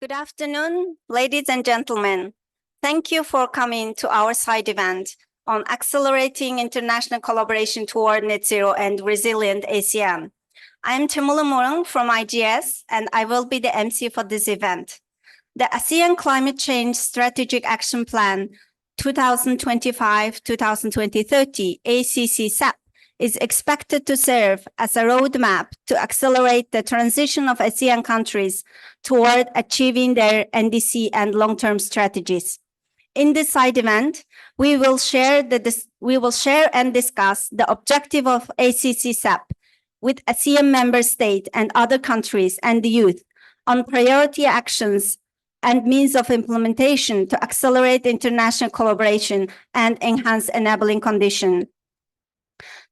Good afternoon, ladies and gentlemen. Thank you for coming to our side event on accelerating international collaboration toward Net-zero and Resilient ASEAN. I'm Timula Morang from IGS, and I will be the MC for this event. The ASEAN Climate Change Strategic Action Plan 2025-2030, ACCSAP, is expected to serve as a roadmap to accelerate the transition of ASEAN countries toward achieving their NDC and long-term strategies. In this side event, we will share and discuss the objective of ACCSAP with ASEAN member states and other countries and the youth on priority actions and means of implementation to accelerate international collaboration and enhance enabling conditions.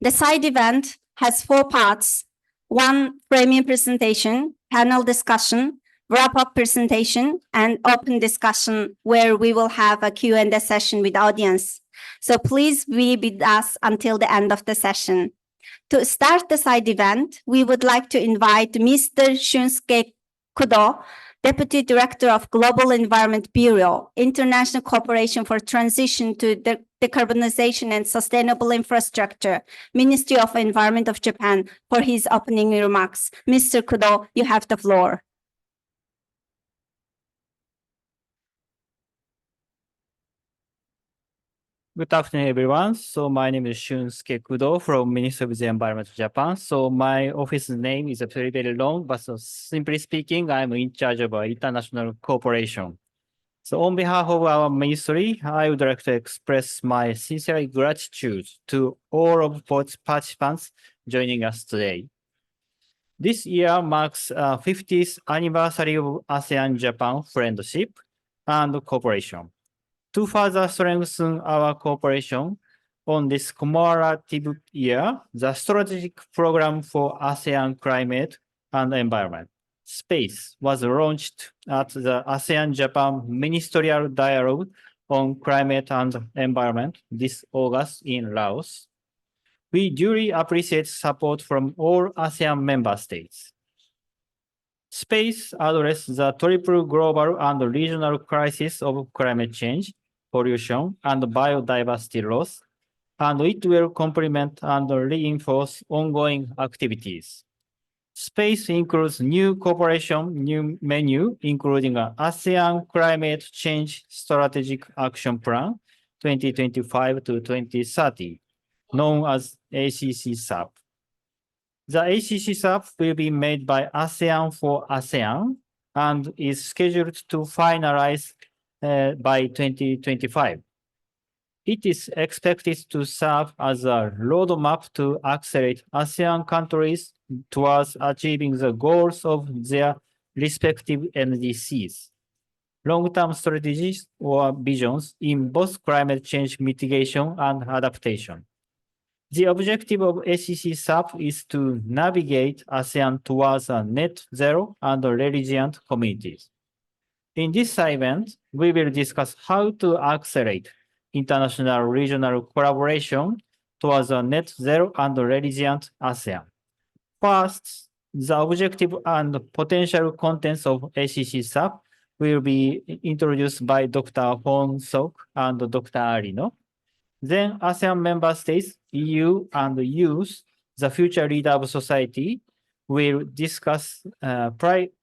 The side event has 4 parts: 1 framing presentation, panel discussion, wrap-up presentation, and open discussion where we will have a Q&A session with audience. So please be with us until the end of the session. To start the side event, we would like to invite Mr. Shunsuke Kudo, Deputy Director of Global Environment Bureau, International Cooperation for Transition to Decarbonization and Sustainable Infrastructure, Ministry of Environment of Japan, for his opening remarks. Mr. Kudo, you have the floor. Good afternoon, everyone. So my name is Shunsuke Kudo from Ministry of the Environment of Japan. So my office name is very, very long, but simply speaking, I'm in charge of international cooperation. So on behalf of our ministry, I would like to express my sincere gratitude to all of both participants joining us today. This year marks 50th anniversary of ASEAN-Japan friendship and cooperation. To further strengthen our cooperation on this commemorative year, the strategic program for ASEAN climate and environment, SPACE, was launched at the ASEAN-Japan Ministerial Dialogue on Climate and Environment this August in Laos. We duly appreciate support from all ASEAN member states. SPACE addresses the triple global and regional crisis of climate change, pollution, and biodiversity loss, and it will complement and reinforce ongoing activities. SPACE includes new cooperation, new menu, including an ASEAN Climate Change Strategic Action Plan 2025 to 2030, known as ACCSAP. The ACCSAP will be made by ASEAN for ASEAN and is scheduled to finalize by 2025. It is expected to serve as a roadmap to accelerate ASEAN countries towards achieving the goals of their respective NDCs, long-term strategies or visions in both climate change mitigation and adaptation. The objective of ACCSAP is to navigate ASEAN towards a net zero and resilient communities. In this event, we will discuss how to accelerate international regional collaboration towards a net zero and resilient ASEAN. First, the objective and potential contents of ACCSAP will be introduced by Dr. Hong Sok and Dr. Arino. Then ASEAN member states, EU, and youth, the future leader of society, will discuss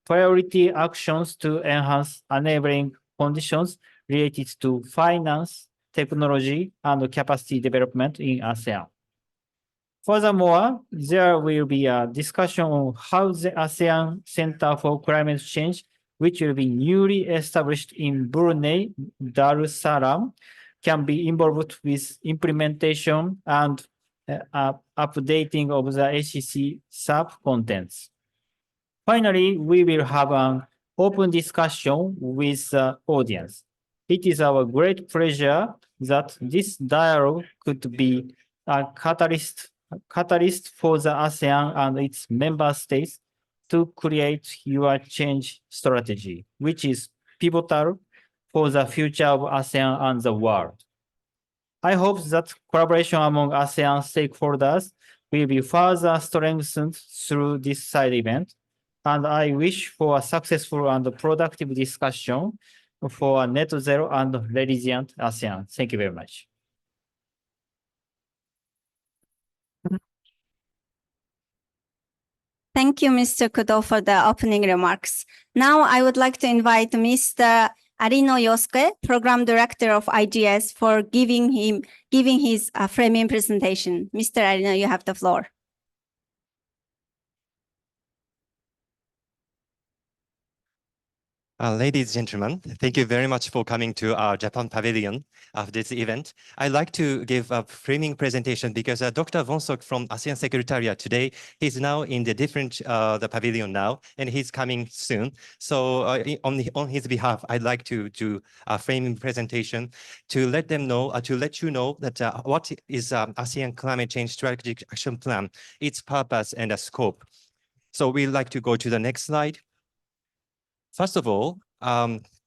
priority actions to enhance enabling conditions related to finance, technology, and capacity development in ASEAN. Furthermore, there will be a discussion on how the ASEAN Center for Climate Change, which will be newly established in Brunei Darussalam, can be involved with implementation and updating of the ACCSAP contents. Finally, we will have an open discussion with the audience. It is our great pleasure that this dialogue could be a catalyst for the ASEAN and its member states to create your change strategy, which is pivotal for the future of ASEAN and the world. I hope that collaboration among ASEAN stakeholders will be further strengthened through this side event. and I wish for a successful and productive discussion for a net-zero and resilient ASEAN. Thank you very much. Thank you, Mr. Kudo, for the opening remarks. Now I would like to invite Mr. Arino Yosuke, Program Director of IGS, for giving his framing presentation. Mr. Arino, you have the floor. Ladies and gentlemen, thank you very much for coming to our Japan Pavilion of this event. I'd like to give a framing presentation because Dr. Vonsok from ASEAN Secretariat today, he's now in the different the pavilion now, and he's coming soon. So on his behalf, I'd like to do a framing presentation to let them know, to let you know that what is ASEAN Climate Change Strategic Action Plan, its purpose and scope. So we'd like to go to the next slide. First of all,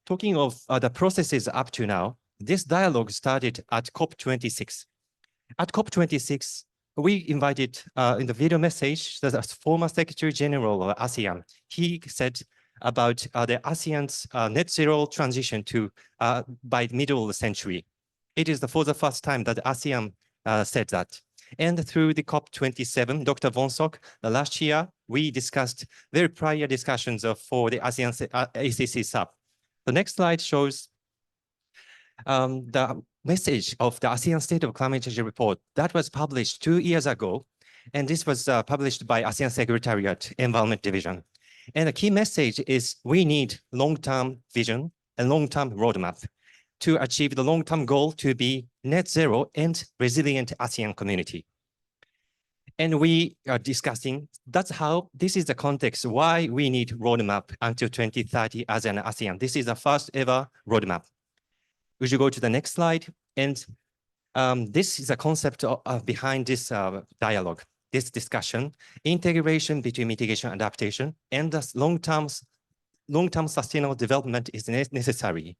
talking of the processes up to now, this dialogue started at COP26. At COP26, we invited in the video message the former Secretary General of ASEAN. He said about the ASEAN's net zero transition to by the middle of the century. It is for the first time that ASEAN said that. And through the COP27, Dr. Vonsok, last year, we discussed very prior discussions for the ASEAN ACCSAP. The next slide shows the message of the ASEAN State of Climate Change report that was published 2 years ago. And this was published by ASEAN Secretariat Environment Division. And the key message is we need long-term vision and long-term roadmap to achieve the long-term goal to be net zero and resilient ASEAN community. And we are discussing, that's how, this is the context why we need roadmap until 2030 as an ASEAN. This is the first ever roadmap. Would you go to the next slide? And this is a concept behind this dialogue, this discussion, integration between mitigation and adaptation, and the long-term sustainable development is necessary.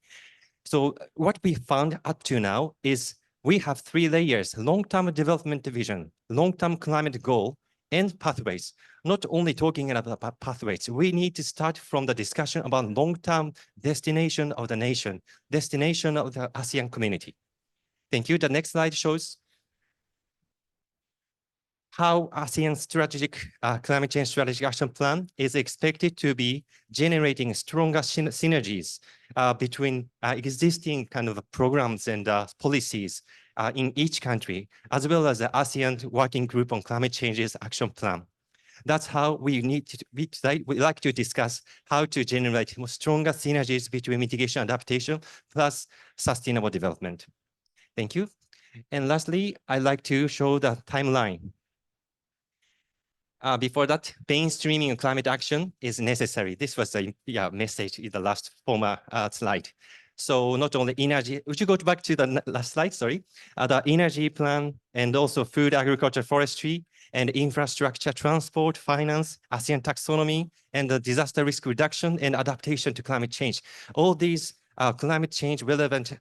So what we found up to now is we have 3 layers: long-term development vision, long-term climate goal, and pathways. Not only talking about pathways, we need to start from the discussion about long-term destination of the nation, destination of the ASEAN community. Thank you. The next slide shows how ASEAN strategic climate change strategic action plan is expected to be generating stronger synergies between existing kind of programs and policies in each country, as well as the ASEAN Working Group on Climate Change's action plan. That's how we like to discuss how to generate stronger synergies between mitigation and adaptation plus sustainable development. Thank you. And lastly, I'd like to show the timeline. Before that, mainstreaming and climate action is necessary. This was the message in the last former slide. So not only energy, would you go back to the last slide, sorry. The energy plan and also food, agriculture, forestry, and infrastructure, transport, finance, ASEAN taxonomy, and the disaster risk reduction and adaptation to climate change. All these climate change relevant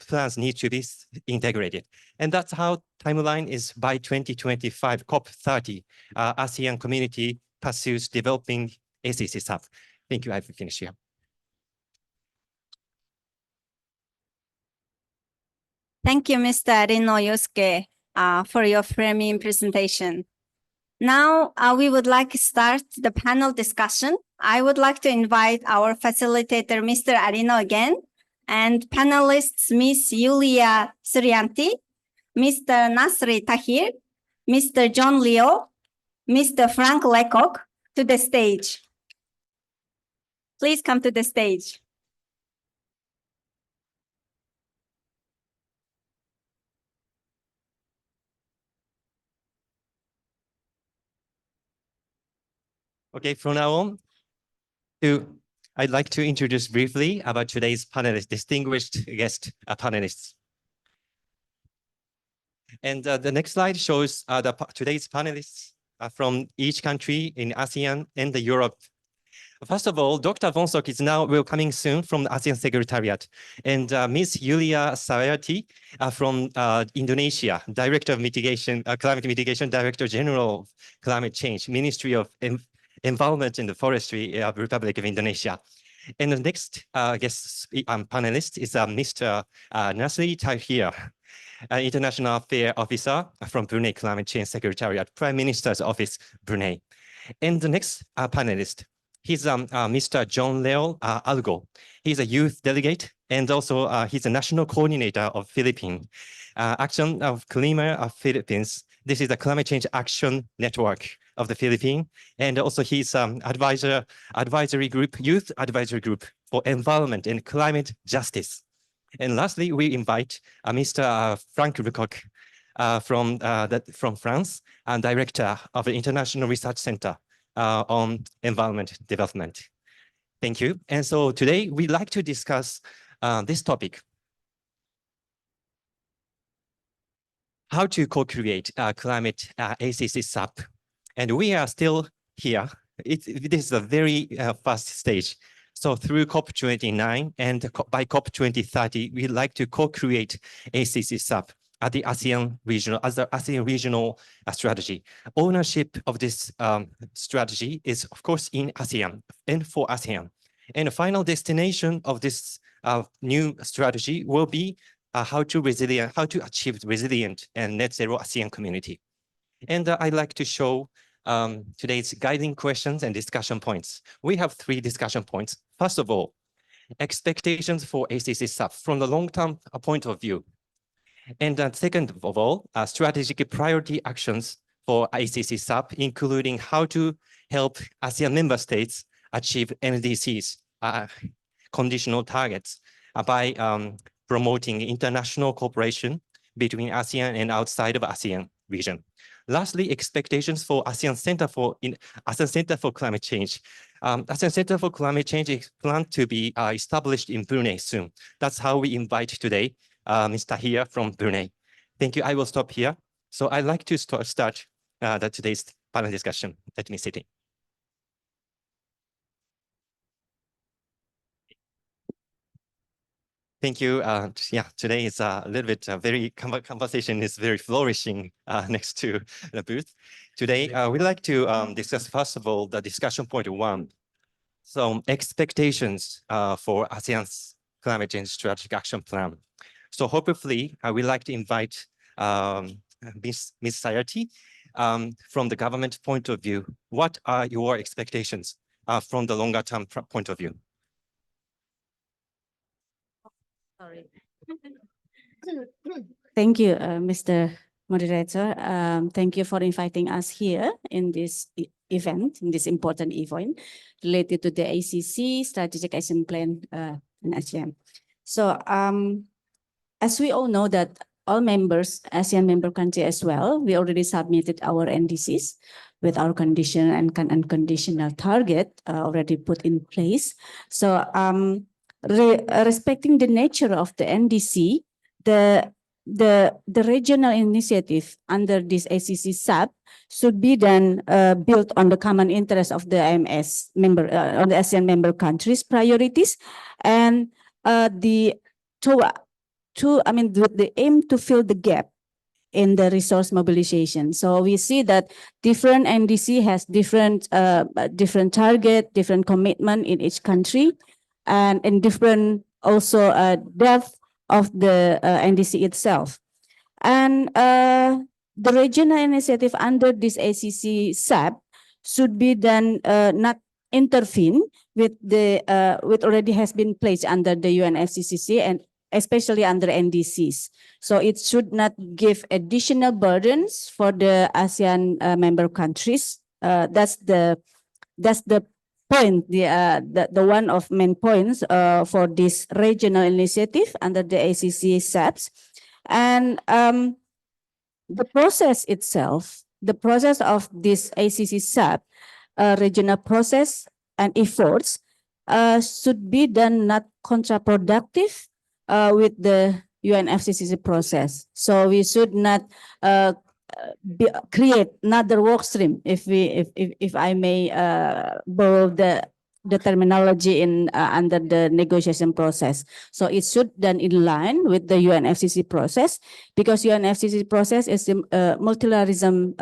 plans need to be integrated. And that's how timeline is by 2025, COP30, ASEAN community pursues developing ACCSAP. Thank you, I've finished here. Thank you, Mr. Arino Yosuke, for your framing presentation. Now, we would like to start the panel discussion. I would like to invite our facilitator, Mr. Arino again, and panelists, Ms. Yulia Suryanti, Mr. Nasri Tahir, Mr. John Leo, Mr. Frank Lecoq to the stage. Please come to the stage. Okay, from now on, I'd like to introduce briefly about today's panelists, distinguished guest panelists. And the next slide shows today's panelists from each country in ASEAN and Europe. First of all, Dr. Vonsok is now coming soon from the ASEAN Secretariat, and Ms. Yulia Suryanti from Indonesia, Director of Mitigation, Climate Mitigation, Director General of Climate Change, Ministry of Environment and Forestry Republic of Indonesia. And the next guest panelist is Mr. Nasri Tahir, International Affairs Officer from Brunei Climate Change Secretariat, Prime Minister's Office, Brunei. And the next panelist, he's Mr. John Leo Algo. He's a youth delegate, and also he's a national coordinator of Philippine Action of Climate of Philippines. This is the Climate Change Action Network of the Philippines. And also he's advisory group, youth advisory group for environment and climate justice. And lastly, we invite Mr. Frank Lecoq from France, and director of the International Research Center on Environment Development. Thank you. And so today we'd like to discuss this topic: how to co-create climate ACCSAP. And we are still here. This is a very fast stage. So through COP29 and by COP2030, we'd like to co-create ACCSAP at the ASEAN regional, as the ASEAN regional strategy. Ownership of this strategy is, of course, in ASEAN and for ASEAN. And the final destination of this new strategy will be how to achieve resilient and net zero ASEAN community. And I'd like to show today's guiding questions and discussion points. We have 3 discussion points. First of all, expectations for ACCSAP from the long-term point of view. And second of all, strategic priority actions for ACCSAP, including how to help ASEAN member states achieve NDCs, conditional targets, by promoting international cooperation between ASEAN and outside of ASEAN region. Lastly, expectations for ASEAN Center for Climate Change. ASEAN Center for Climate Change is planned to be established in Brunei soon. That's how we invite today Mr. Tahir from Brunei. Thank you. I will stop here. So I'd like to start today's panel discussion. Let me sit in. Thank you. Yeah, today is a little bit very conversation is very flourishing next to the booth. Today, we'd like to discuss first of all the discussion point 1. So expectations for ASEAN's climate change strategic action plan. So hopefully, we'd like to invite Ms. Sayati from the government point of view. What are your expectations from the longer term point of view? Sorry. Thank you, Mr. Moderator. Thank you for inviting us here in this event, in this important event related to the ACC Strategic Action Plan in ASEAN. So as we all know that all members, ASEAN member country as well, we already submitted our NDCs with our conditional and unconditional target already put in place. So respecting the nature of the NDC, the regional initiative under this ACCSAP should be then built on the common interest of the AMS member, on the ASEAN member countries' priorities, and the aim to fill the gap in the resource mobilization. So we see that different NDC has different target, different commitment in each country, and in different also depth of the NDC itself. And the regional initiative under this ACCSAP should be then not intervene with the with already has been placed under the UNFCCC and especially under NDCs. So it should not give additional burdens for the ASEAN member countries. That's the point, the one of main points for this regional initiative under the ACCSAPs. And the process itself, the process of this ACCSAP regional process and efforts should be done not counterproductive with the UNFCCC process. So we should not create another work stream, if I may borrow the the terminology in under the negotiation process. So it should then in line with the UNFCCC process, because UNFCCC process is a multilateralism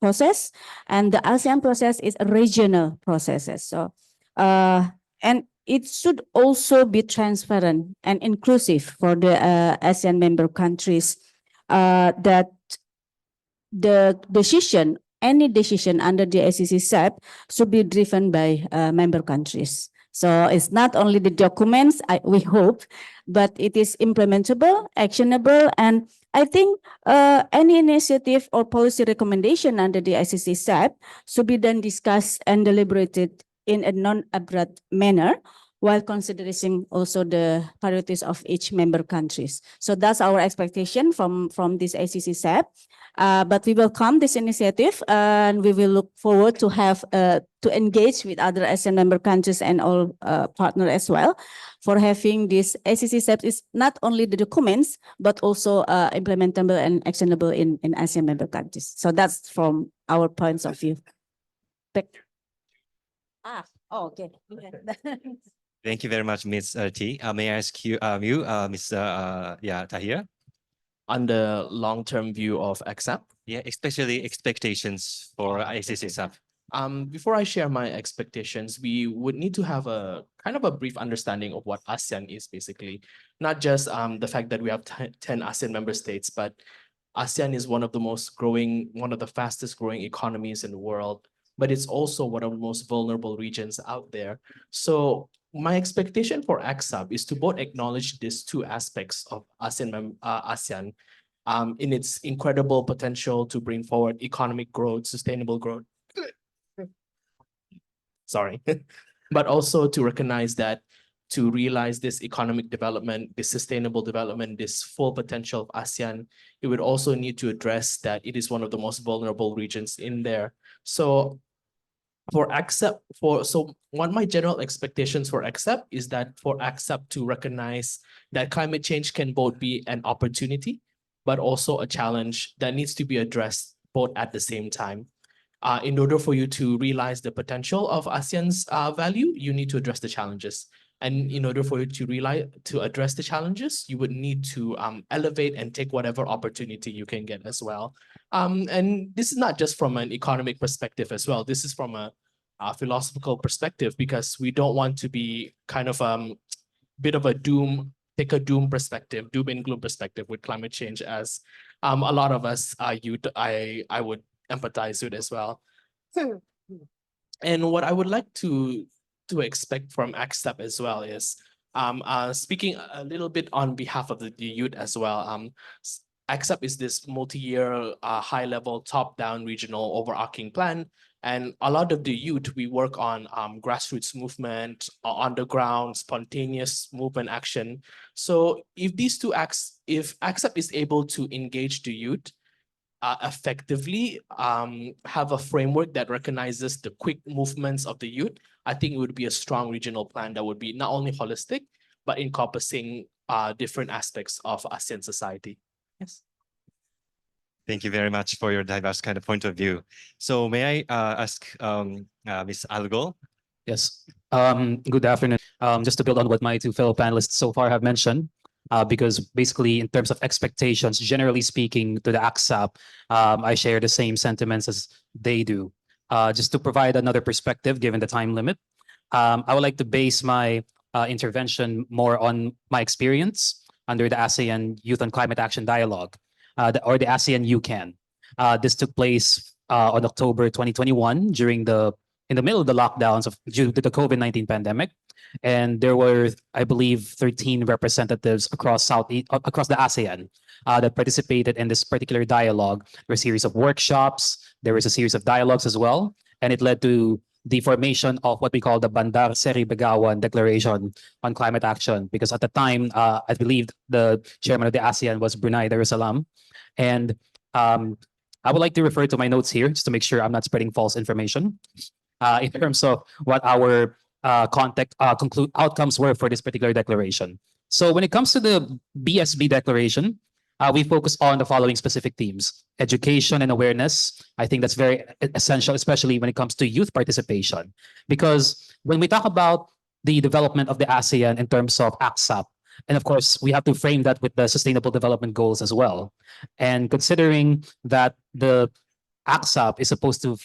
process, and the ASEAN process is a regional processes. So and it should also be transparent and inclusive for the ASEAN member countries, that the decision, any decision under the ACCSAP should be driven by member countries. So it's not only the documents, we hope, but it is implementable, actionable, and I think any initiative or policy recommendation under the ACCSAP should be then discussed and deliberated in a non-abrupt manner, while considering also the priorities of each member countries. So that's our expectation from this ACCSAP. But we welcome this initiative, and we will look forward to have to engage with other ASEAN member countries and all partners as well, for having this ACCSAP is not only the documents but also implementable and actionable in ASEAN member countries. So that's from our points of view. Okay. Thank you very much, Ms. T. May I ask you, Mr. Tahir? On the long-term view of ACCSAP. Yeah, especially expectations for ACCSAP. Before I share my expectations, we would need to have a kind of a brief understanding of what ASEAN is basically. Not just the fact that we have 10 ASEAN member states, but ASEAN is one of the fastest growing economies in the world, but it's also one of the most vulnerable regions out there. So my expectation for ACCSAP is to both acknowledge these two aspects of ASEAN in its incredible potential to bring forward economic growth, sustainable growth. Sorry, but also to recognize that to realize this economic development, this sustainable development, this full potential of ASEAN, it would also need to address that it is one of the most vulnerable regions in there. So for ACCSAP, one of my general expectations for ACCSAP is that for ACCSAP to recognize that climate change can both be an opportunity, but also a challenge that needs to be addressed both at the same time. In order for you to realize the potential of ASEAN's value, you need to address the challenges. And in order for you to address the challenges, you would need to elevate and take whatever opportunity you can get as well. And this is not just from an economic perspective as well. This is from a philosophical perspective, because we don't want to be kind of bit of a doom perspective, doom and gloom perspective with climate change, as a lot of us I would empathize with as well. And what I would like to expect from ACCSAP as well is speaking a little bit on behalf of the youth as well. ACCSAP is this multi-year, high-level, top-down regional overarching plan. And a lot of the youth, we work on grassroots movement, underground, spontaneous movement action. So if these two acts, if ACCSAP is able to engage the youth effectively, have a framework that recognizes the quick movements of the youth, I think it would be a strong regional plan that would be not only holistic, but encompassing different aspects of ASEAN society. Yes. Thank you very much for your diverse kind of point of view. So may I ask Ms. Algol? Yes. Good afternoon. Just to build on what my two fellow panelists so far have mentioned, because basically in terms of expectations, generally speaking, to the ACCSAP, I share the same sentiments as they do. Just to provide another perspective, given the time limit, I would like to base my intervention more on my experience under the ASEAN Youth on Climate Action Dialogue, or the ASEAN UCAN. This took place on October 2021 in the middle of the lockdowns due to the COVID-19 pandemic. And there were, I believe, 13 representatives across the ASEAN that participated in this particular dialogue. There were a series of workshops, there was a series of dialogues as well, and it led to the formation of what we call the Bandar Seri Begawan Declaration on Climate Action, because at the time, I believe the chairman of the ASEAN was Brunei Darussalam. And I would like to refer to my notes here just to make sure I'm not spreading false information in terms of what our outcomes were for this particular declaration. So when it comes to the BSB declaration, we focus on the following specific themes: education and awareness. I think that's very essential, especially when it comes to youth participation. Because when we talk about the development of the ASEAN in terms of ACCSAP, and of course, we have to frame that with the Sustainable Development Goals as well. And considering that the ACCSAP is supposed to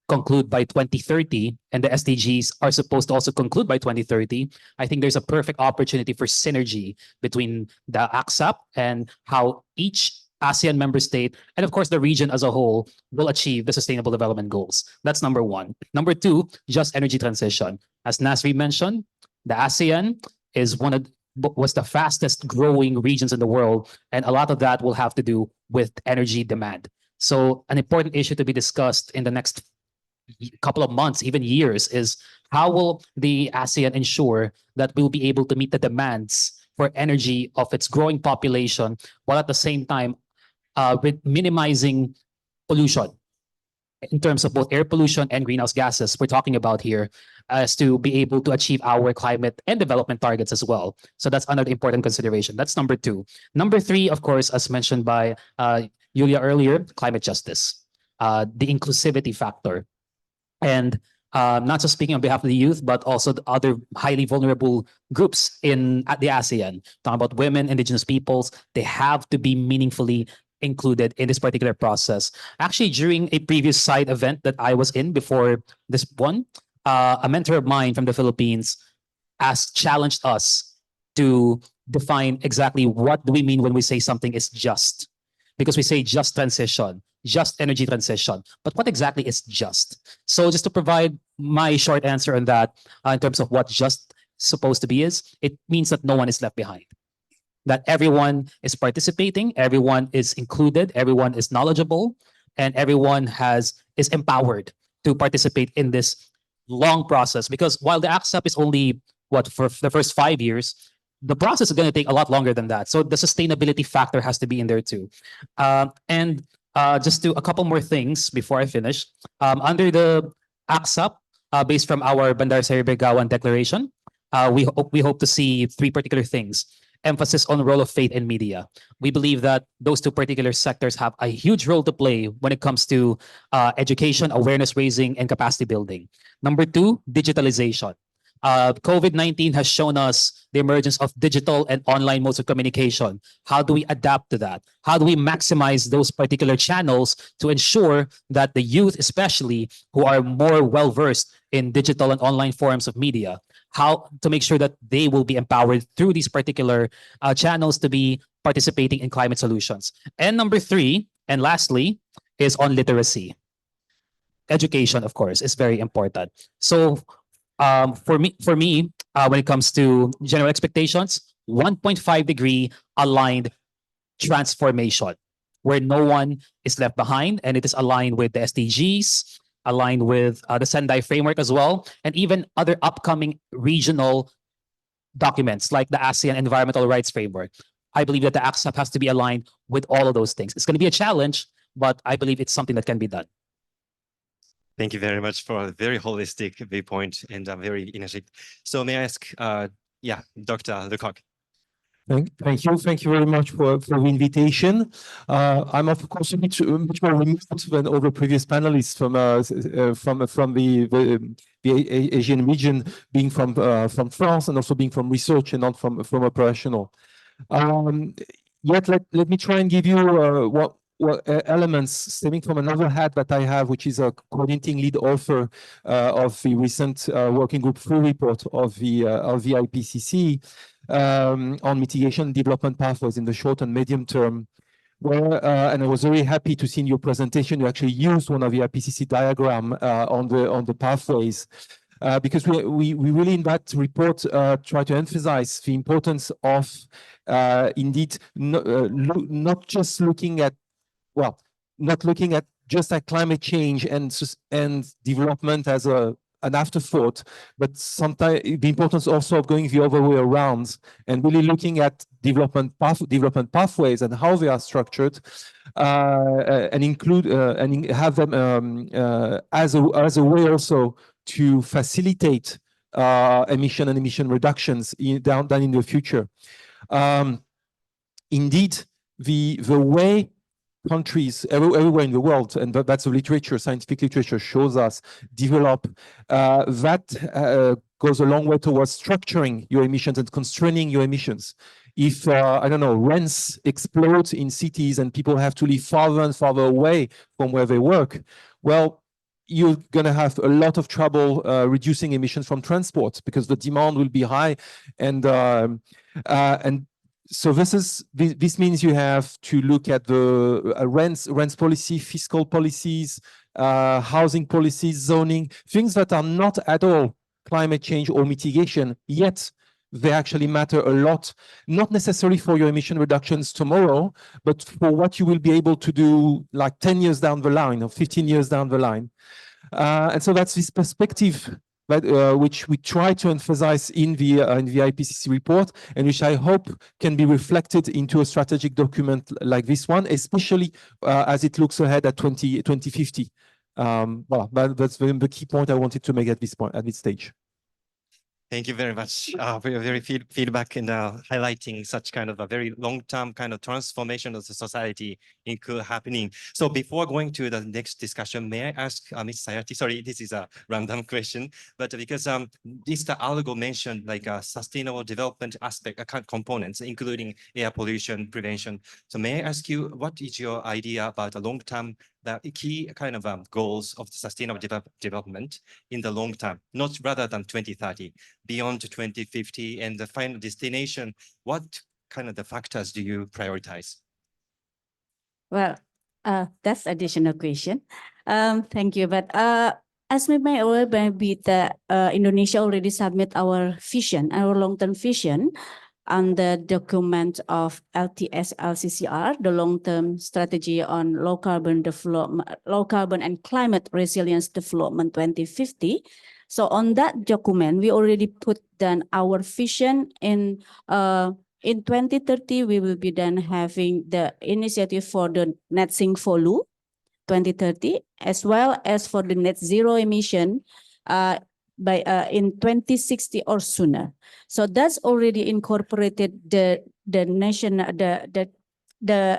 conclude by 2030 and the SDGs are supposed to also conclude by 2030, I think there's a perfect opportunity for synergy between the ACCSAP and how each ASEAN member state and of course the region as a whole will achieve the Sustainable Development Goals. That's number one. Number two, just energy transition. As Nasri mentioned, the ASEAN was the fastest growing regions in the world, and a lot of that will have to do with energy demand. So an important issue to be discussed in the next couple of months, even years, is how will the ASEAN ensure that we'll be able to meet the demands for energy of its growing population, while at the same time with minimizing pollution in terms of both air pollution and greenhouse gases we're talking about here, as to be able to achieve our climate and development targets as well. So that's another important consideration. That's number two. Number three, of course, as mentioned by Yulia earlier, climate justice, the inclusivity factor. And not just speaking on behalf of the youth, but also the other highly vulnerable groups at the ASEAN, talking about women, indigenous peoples, they have to be meaningfully included in this particular process. Actually, during a previous side event that I was in before this one, a mentor of mine from the Philippines challenged us to define exactly what do we mean when we say something is just. Because we say just transition, just energy transition. But what exactly is just? So just to provide my short answer on that, in terms of what just supposed to be is, it means that no one is left behind. That everyone is participating, everyone is included, everyone is knowledgeable, and everyone is empowered to participate in this long process. Because while the ACCSAP is only, for the first 5 years, the process is going to take a lot longer than that. So the sustainability factor has to be in there too. And just a couple more things before I finish. Under the ACCSAP, based from our Bandar Seri Begawan Declaration, we hope to see three particular things. Emphasis on the role of faith and media. We believe that those two particular sectors have a huge role to play when it comes to education, awareness raising, and capacity building. Number two, digitalization. COVID-19 has shown us the emergence of digital and online modes of communication. How do we adapt to that? How do we maximize those particular channels to ensure that the youth, especially who are more well-versed in digital and online forms of media, how to make sure that they will be empowered through these particular channels to be participating in climate solutions. And number three, and lastly, is on literacy. Education, of course, is very important. So for me, when it comes to general expectations, 1.5 degree aligned transformation, where no one is left behind, and it is aligned with the SDGs, aligned with the Sendai framework as well, and even other upcoming regional documents like the ASEAN Environmental Rights Framework. I believe that the ACCSAP has to be aligned with all of those things. It's going to be a challenge, but I believe it's something that can be done. Thank you very much for a very holistic viewpoint and very energetic. So may I ask, Dr. Lecoq. Thank you very much for the invitation. I'm of course much more removed than all the previous panelists from the Asian region, being from France and also being from research and not from operational. Yet let me try and give you what elements stemming from another hat that I have, which is a coordinating lead author of the recent working group full report of the IPCC on mitigation development pathways in the short and medium term. Where, and I was very happy to see in your presentation you actually used one of the IPCC diagram on the pathways. Because we really in that report try to emphasize the importance of indeed not just looking at just at climate change and development as an afterthought, but sometimes the importance also of going the other way around and really looking at development pathways and how they are structured, and include and have them as a way also to facilitate emission reductions down in the future. Indeed, the way countries everywhere in the world, and that's the literature, scientific literature shows us, develop, that goes a long way towards structuring your emissions and constraining your emissions. If, I don't know, rents explode in cities and people have to live farther and farther away from where they work, well, you're going to have a lot of trouble reducing emissions from transport because the demand will be high, and so this means you have to look at the rents policy, fiscal policies, housing policies, zoning, things that are not at all climate change or mitigation, yet they actually matter a lot, not necessarily for your emission reductions tomorrow, but for what you will be able to do like 10 years down the line or 15 years down the line. And so that's this perspective that, which we try to emphasize in the IPCC report, and which I hope can be reflected into a strategic document like this one, especially as it looks ahead at 2050. Well, that's the key point I wanted to make at this point, at this stage. Thank you very much for your very feedback and highlighting such kind of a very long-term kind of transformation of the society happening. So before going to the next discussion, may I ask Ms. Sayati, sorry, this is a random question, but because Mr. Algo mentioned like sustainable development aspect components, including air pollution prevention. So may I ask you, what is your idea about the long-term, the key kind of goals of the sustainable development in the long term, not rather than 2030, beyond 2050 and the final destination? What kind of the factors do you prioritize? Well, that's additional question. Thank you. But as we may already be the Indonesia already submit our vision, our long-term vision, on the document of LCCR, the long-term strategy on low carbon development, low carbon and climate resilience development 2050. So on that document, we already put down our vision in 2030, we will be then having the initiative for the net sink volume 2030, as well as for the net zero emission by in 2060 or sooner. So that's already incorporated the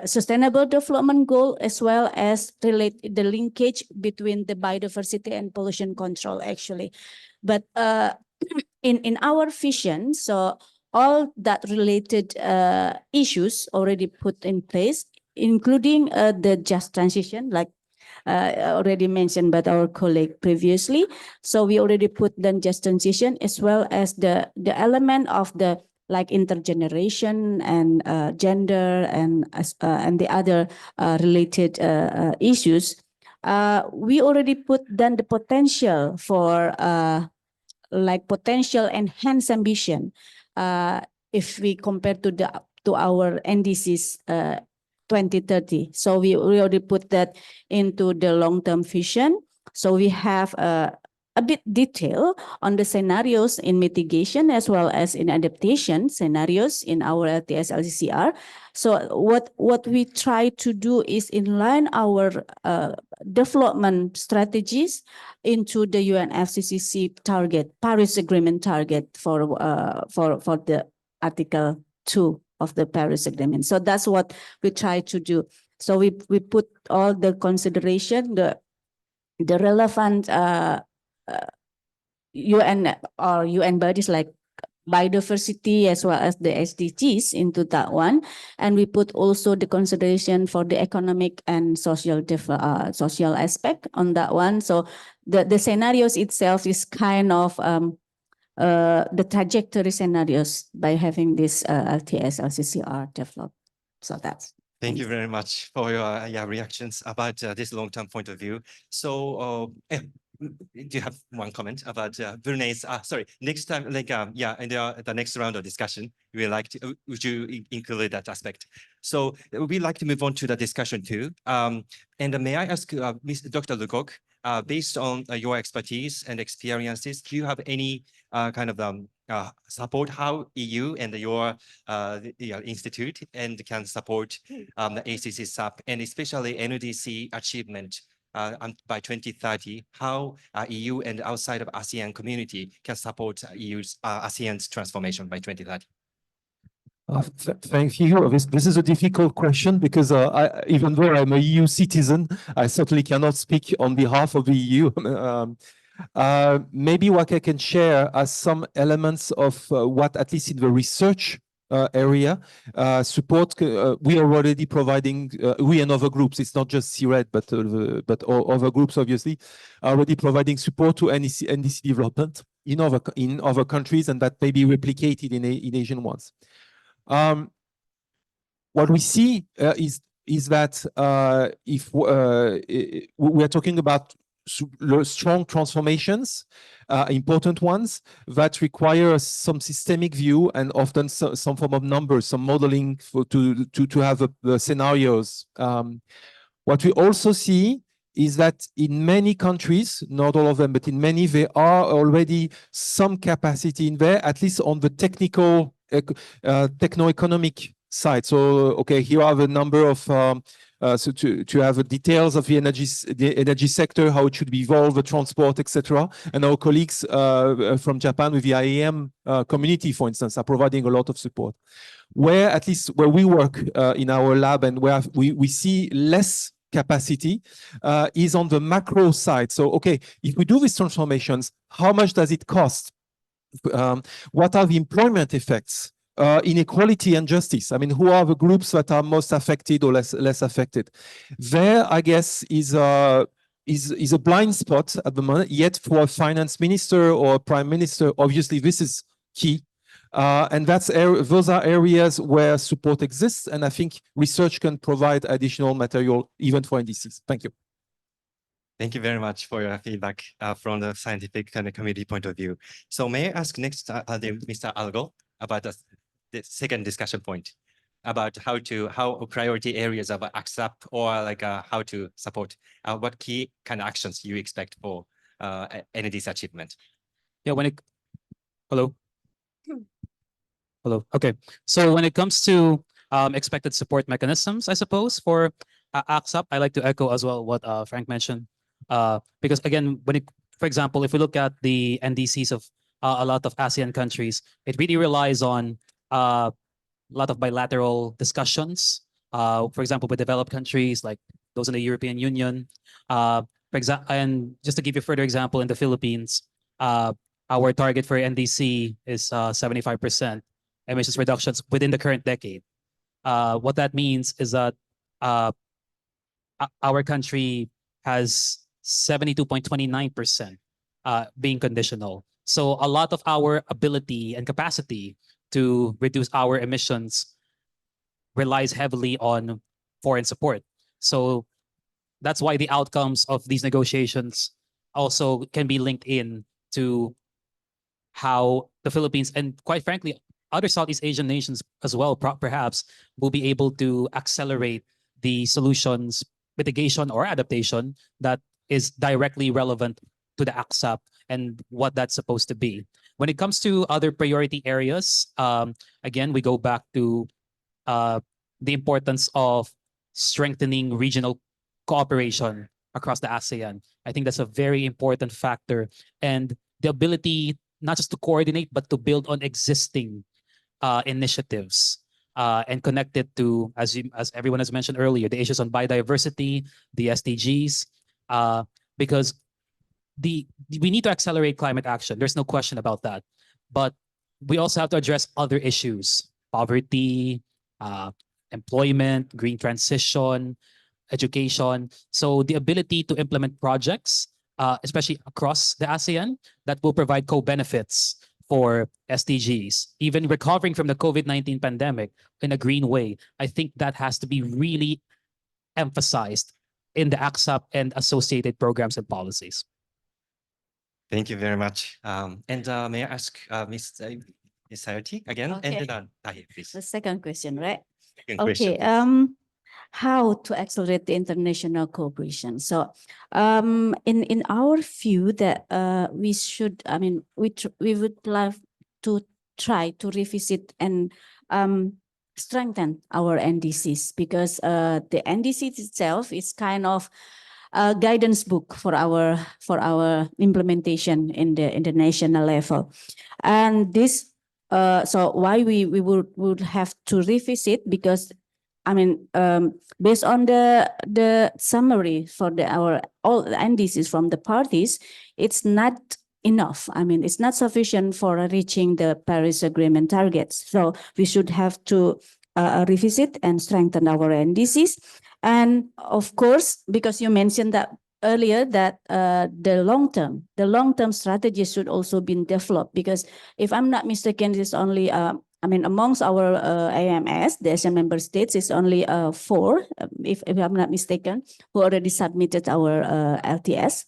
sustainable development goal, as well as the linkage between the biodiversity and pollution control actually. But in our vision, so all that related issues already put in place, including the just transition, like already mentioned by our colleague previously. So we already put the just transition, as well as the element of the like intergeneration and gender and the other related issues. We already put then the potential for like potential enhanced ambition if we compare to our NDCs 2030. So we already put that into the long-term vision. So we have a bit detail on the scenarios in mitigation as well as in adaptation scenarios in our LCCR. So what we try to do is inline our development strategies into the UNFCCC target, Paris Agreement target for the Article 2 of the Paris Agreement. So that's what we try to do. So we put all the consideration, the relevant UN or UN bodies like biodiversity as well as the SDGs into that one, and we put also the consideration for the economic and social aspect on that one. So the scenarios itself is kind of the trajectory scenarios by having this LCCR developed. So that's. Thank you very much for your reactions about this long-term point of view. So do you have one comment about Brunei's? Sorry, next time, like in the next round of discussion, we like to would you include that aspect? So we'd like to move on to the discussion too. And may I ask Dr. Lecoq, based on your expertise and experiences, do you have any kind of support how EU and your institute and can support the ACCSAP and especially NDC achievement by 2030, how EU and outside of ASEAN community can support EU's ASEAN's transformation by 2030? Thank you. This is a difficult question because even though I'm a EU citizen, I certainly cannot speak on behalf of the EU. Maybe what I can share as some elements of what, at least in the research area, support we are already providing. We and other groups. It's not just CRED, but other groups obviously are already providing support to NDC development in other countries, and that may be replicated in Asian ones. What we see is that if we are talking about strong transformations, important ones that require some systemic view and often some form of numbers, some modeling to have the scenarios. What we also see is that in many countries, not all of them, but in many, there are already some capacity in there, at least on the technical, techno-economic side. So, okay, here are the number of, so to have the details of the energy sector, how it should be evolved, the transport, etc. And our colleagues from Japan with the IAM community, for instance, are providing a lot of support. Where, at least where we work in our lab and where we see less capacity is on the macro side. So, okay, if we do these transformations, how much does it cost? What are the employment effects? Inequality and justice. I mean, who are the groups that are most affected or less affected? There, I guess, is a blind spot at the moment. Yet, for a finance minister or a prime minister, obviously, this is key. And those are areas where support exists, and I think research can provide additional material even for NDCs. Thank you. Thank you very much for your feedback from the scientific and the community point of view. So may I ask next Mr. Algo about the second discussion point about how priority areas of ACCSAP or like how to support what key kind of actions you expect for NDC achievement? Yeah, Hello. Okay. So when it comes to expected support mechanisms, I suppose for ACCSAP, I like to echo as well what Frank mentioned. Because again, for example, if we look at the NDCs of a lot of ASEAN countries, it really relies on a lot of bilateral discussions. For example, with developed countries like those in the European Union. For example, and just to give you a further example, in the Philippines, our target for NDC is 75% emissions reductions within the current decade. What that means is that our country has 72.29% being conditional. So a lot of our ability and capacity to reduce our emissions relies heavily on foreign support. So that's why the outcomes of these negotiations also can be linked in to how the Philippines and, quite frankly, other Southeast Asian nations as well, perhaps, will be able to accelerate the solutions, mitigation or adaptation that is directly relevant to the ACCSAP and what that's supposed to be. When it comes to other priority areas, again, we go back to the importance of strengthening regional cooperation across the ASEAN. I think that's a very important factor. And the ability not just to coordinate, but to build on existing initiatives and connect it to, as everyone has mentioned earlier, the issues on biodiversity, the SDGs, because we need to accelerate climate action. There's no question about that. But we also have to address other issues: poverty, employment, green transition, education. So the ability to implement projects, especially across the ASEAN, that will provide co-benefits for SDGs, even recovering from the COVID-19 pandemic in a green way. I think that has to be really emphasized in the ACCSAP and associated programs and policies. Thank you very much. And may I ask Ms. Sayati again? Okay. And then Tahir, please. The second question, right? Second question, Okay. please. How to accelerate the international cooperation? So, in our view, that we should, I mean, we would love to try to revisit and strengthen our NDCs, because the NDCs itself is kind of a guidance book for our implementation in the international level, and this so why we would have to revisit, because I mean, based on the summary for our all the NDCs from the parties, it's not enough. I mean, it's not sufficient for reaching the Paris Agreement targets. So we should have to revisit and strengthen our NDCs. And of course, because you mentioned that earlier, that the long-term strategy should also be developed, because if I'm not mistaken, it's only I mean, amongst our AMS, the ASEAN member states, is only 4, if I'm not mistaken, who already submitted our LTS.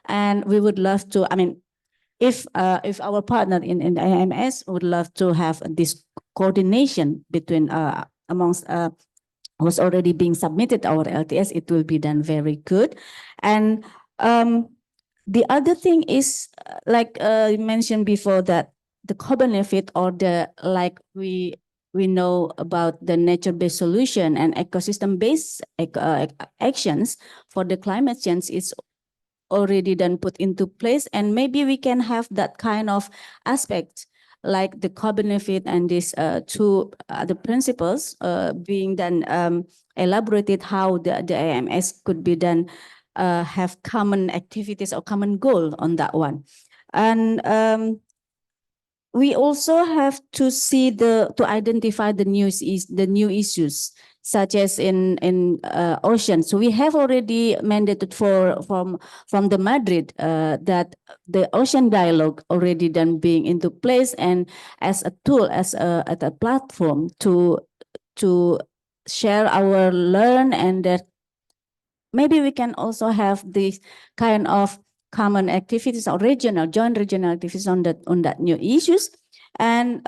And we would love to, I mean, if our partner in the AMS would love to have this coordination between amongst who's already being submitted our LTS, it will be done very good. And the other thing is, like you mentioned before, that the co-benefit, or the, like we know about the nature-based solution and ecosystem-based actions for the climate change is already then put into place. And maybe we can have that kind of aspect, like the co-benefit and these two other principles being then elaborated, how the AMS could be done, have common activities or common goal on that one. And we also have to see to identify the new issues, such as in ocean. So we have already mandated from the Madrid that the ocean dialogue already done being into place, and as a tool, as a platform to share our learn, and that maybe we can also have this kind of common activities or joint regional activities on that new issues. And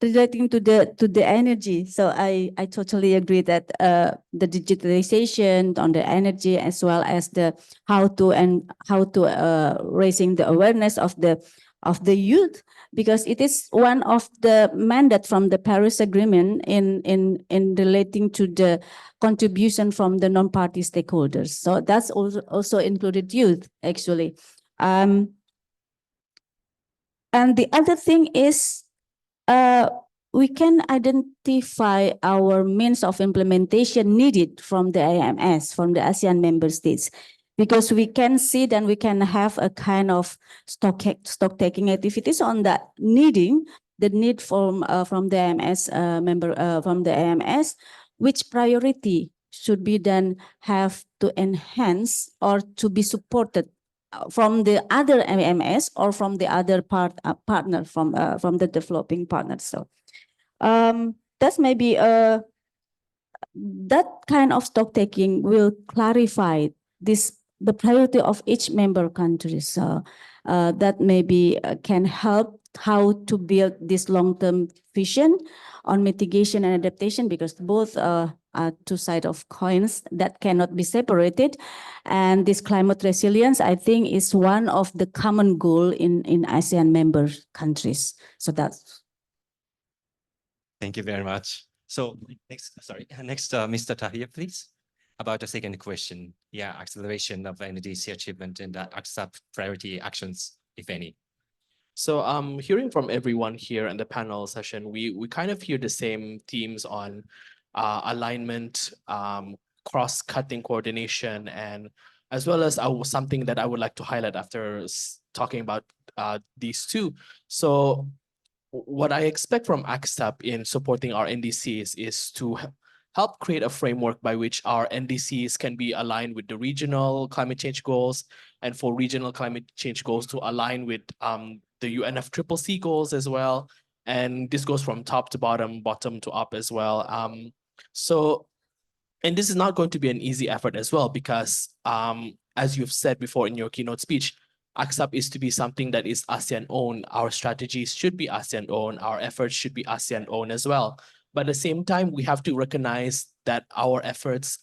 relating to the energy, so I totally agree that the digitalization on the energy, as well as the how to raising the awareness of the youth, because it is one of the mandate from the Paris Agreement in relating to the contribution from the non-party stakeholders. So that's also included youth, actually. And the other thing is, we can identify our means of implementation needed from the AMS, from the ASEAN member states, because we can see that we can have a kind of stock taking activities on that, needing the need from the AMS from the AMS, which priority should be then have to enhance or to be supported from the other AMS or from the other partner from the developing partners. So that's maybe that kind of stock taking will clarify the priority of each member country. So that maybe can help how to build this long-term vision on mitigation and adaptation, because both are two sides of coins that cannot be separated. And this climate resilience, I think, is one of the common goal in ASEAN member countries. So that's. Thank you very much. So next, Mr. Tahir, please. About the second question, acceleration of NDC achievement and ACCSAP priority actions, if any. So hearing from everyone here in the panel session, we kind of hear the same themes on alignment, cross-cutting coordination, and as well as something that I would like to highlight after talking about these two. So what I expect from ACCSAP in supporting our NDCs is to help create a framework by which our NDCs can be aligned with the regional climate change goals, and for regional climate change goals to align with the UNFCCC goals as well. And this goes from top to bottom, bottom to up as well. And this is not going to be an easy effort as well, because as you've said before in your keynote speech, ACCSAP is to be something that is ASEAN-owned. Our strategies should be ASEAN-owned. Our efforts should be ASEAN-owned as well. But at the same time, we have to recognize that our efforts,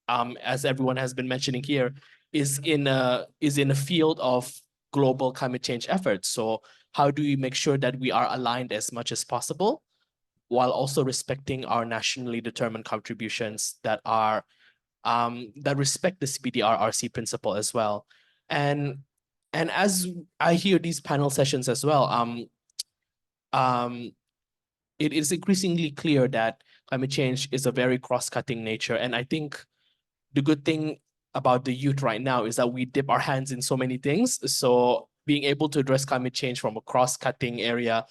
as everyone has been mentioning here, is in a field of global climate change efforts. So how do we make sure that we are aligned as much as possible, while also respecting our nationally determined contributions that are that respect the CBDRRC principle as well. And as I hear these panel sessions as well, it is increasingly clear that climate change is a very cross-cutting nature. And I think the good thing about the youth right now is that we dip our hands in so many things. So being able to address climate change from a cross-cutting area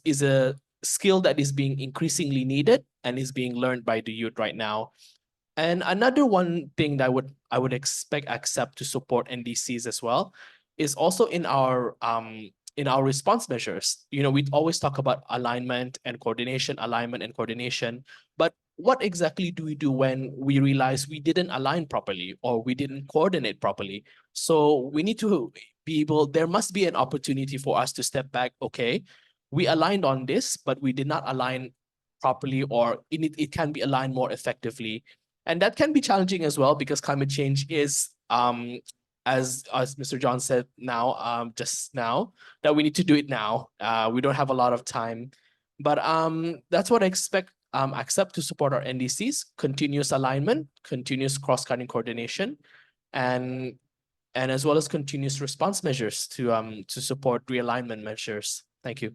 is a skill that is being increasingly needed and is being learned by the youth right now. And another one thing that I would expect ACCSAP to support NDCs as well is also in our response measures. You know, we always talk about alignment and coordination, but what exactly do we do when we realize we didn't align properly or we didn't coordinate properly? So we need to be able, there must be an opportunity for us to step back. Okay, we aligned on this, but we did not align properly, or it can be aligned more effectively. And that can be challenging as well, because climate change is, as Mr. John said now, just now, that we need to do it now. We don't have a lot of time, but that's what I expect ACCSAP to support our NDCs: continuous alignment, continuous cross-cutting coordination, and as well as continuous response measures to support realignment measures. Thank you.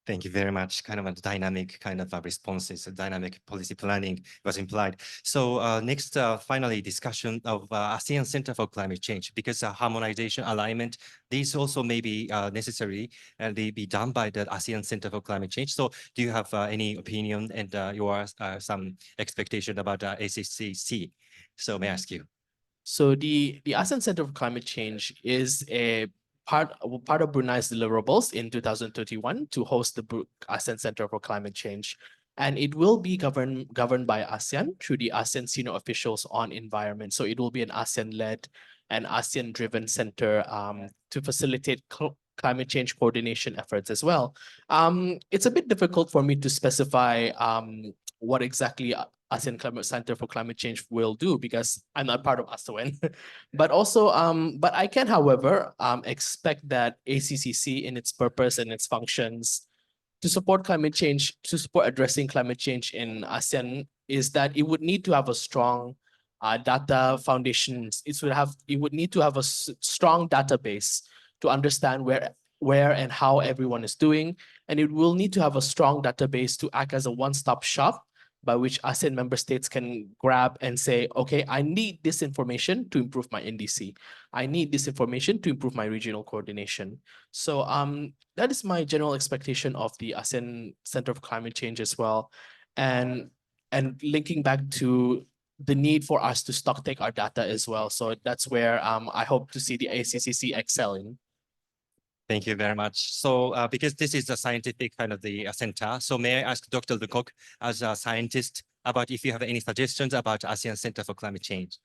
Thank you very much. Kind of a dynamic kind of responses, a dynamic policy planning was implied. So next, finally, discussion of ASEAN Center for Climate Change, because harmonization, alignment, these also may be necessary and they be done by the ASEAN Center for Climate Change. So do you have any opinion and your some expectation about ACCC? So may I ask you? So the ASEAN Center for Climate Change is a part of Brunei's deliverables in 2031 to host the ASEAN Center for Climate Change. And it will be governed by ASEAN through the ASEAN Senior Officials on Environment. So it will be an ASEAN-led and ASEAN-driven center to facilitate climate change coordination efforts as well. It's a bit difficult for me to specify what exactly ASEAN Center for Climate Change will do, because I'm not part of ASEAN. But also, but I can, however, expect that ACCC in its purpose and its functions to support climate change, to support addressing climate change in ASEAN, is that it would need to have a strong data foundations. It would need to have a strong database to understand where and how everyone is doing. And it will need to have a strong database to act as a one-stop shop by which ASEAN member states can grab and say, okay, I need this information to improve my NDC. I need this information to improve my regional coordination. So that is my general expectation of the ASEAN Center for Climate Change as well. And linking back to the need for us to stock take our data as well. So that's where I hope to see the ACCC excel in. Thank you very much. So because this is a scientific kind of the center, so may I ask Dr. Lecoq, as a scientist, about if you have any suggestions about ASEAN Center for Climate Change?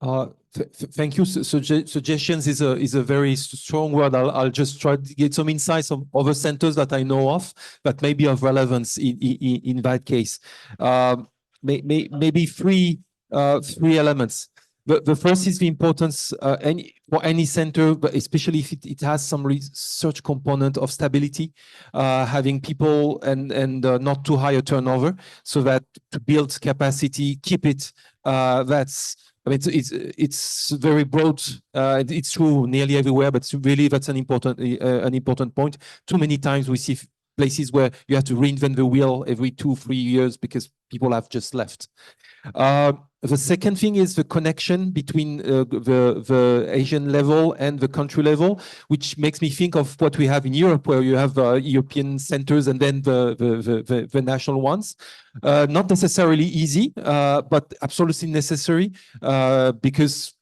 Thank you. Suggestions is a very strong word. I'll just try to get some insights of other centers that I know of that may be of relevance in that case. Maybe three elements. The first is the importance for any center, but especially if it has some research component of stability, having people and not too high a turnover, so that to build capacity, keep it. I mean, it's very broad. It's true nearly everywhere, but really that's an important point. Too many times we see places where you have to reinvent the wheel every 2-3 years because people have just left. The second thing is the connection between the Asian level and the country level, which makes me think of what we have in Europe, where you have European centers and then the national ones. Not necessarily easy, but absolutely necessary, because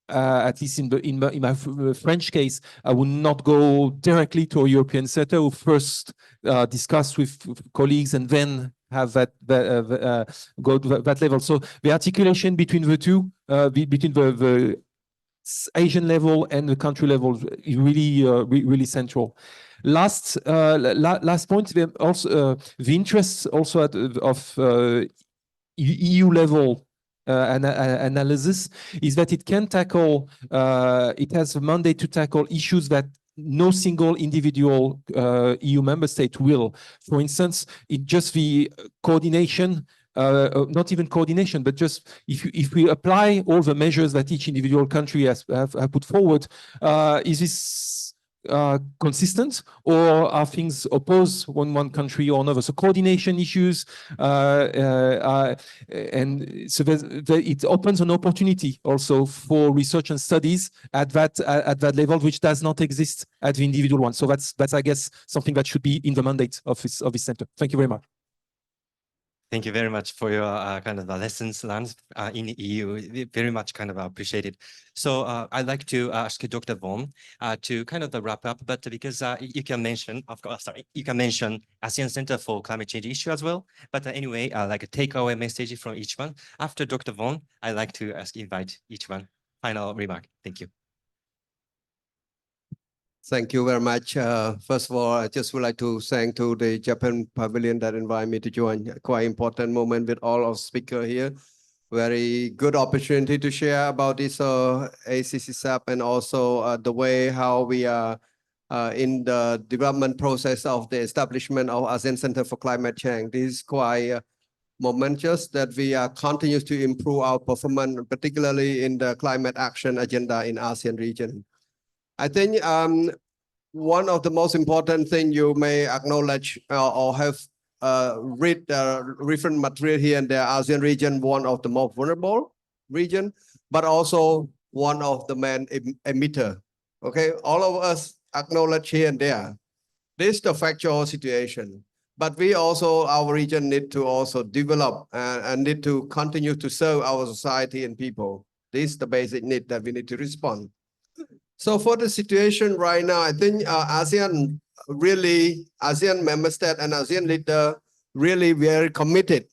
at least in my French case, I would not go directly to a European center. We'll first discuss with colleagues and then have go to that level. So the articulation between the two, between the Asian level and the country level, is really central. Last point, also the interests also of EU level analysis is that it can tackle, it has a mandate to tackle issues that no single individual EU member state will. For instance, just the coordination, not even coordination, but just if we apply all the measures that each individual country have put forward, is this consistent, or are things opposed on one country or another? So coordination issues, and so it opens an opportunity also for research and studies at that level, which does not exist at the individual one. So that's I guess something that should be in the mandate of this center. Thank you very much. Thank you very much for your kind of lessons learned in EU. Very much kind of appreciated. So I'd like to ask Dr. Von to kind of wrap up, but because you can mention, of course, sorry, you can mention ASEAN Center for Climate Change issue as well. But anyway, like a takeaway message from each one. After Dr. Von, I'd like to invite each one. Final remark. Thank you. Thank you very much. First of all, I just would like to thank to the Japan Pavilion that invited me to join. Quite important moment with all of speakers here. Very good opportunity to share about this ACCSAP and also the way how we are in the development process of the establishment of ASEAN Center for Climate Change. This is quite momentous that we are continues to improve our performance, particularly in the climate action agenda in ASEAN region. I think one of the most important thing you may acknowledge or have read different material here and there, ASEAN region, one of the most vulnerable region, but also one of the main emitter. Okay, all of us acknowledge here and there. This is the factual situation. But we also, our region need to also develop and need to continue to serve our society and people. This is the basic need that we need to respond. So for the situation right now, I think ASEAN member state and ASEAN leader really very committed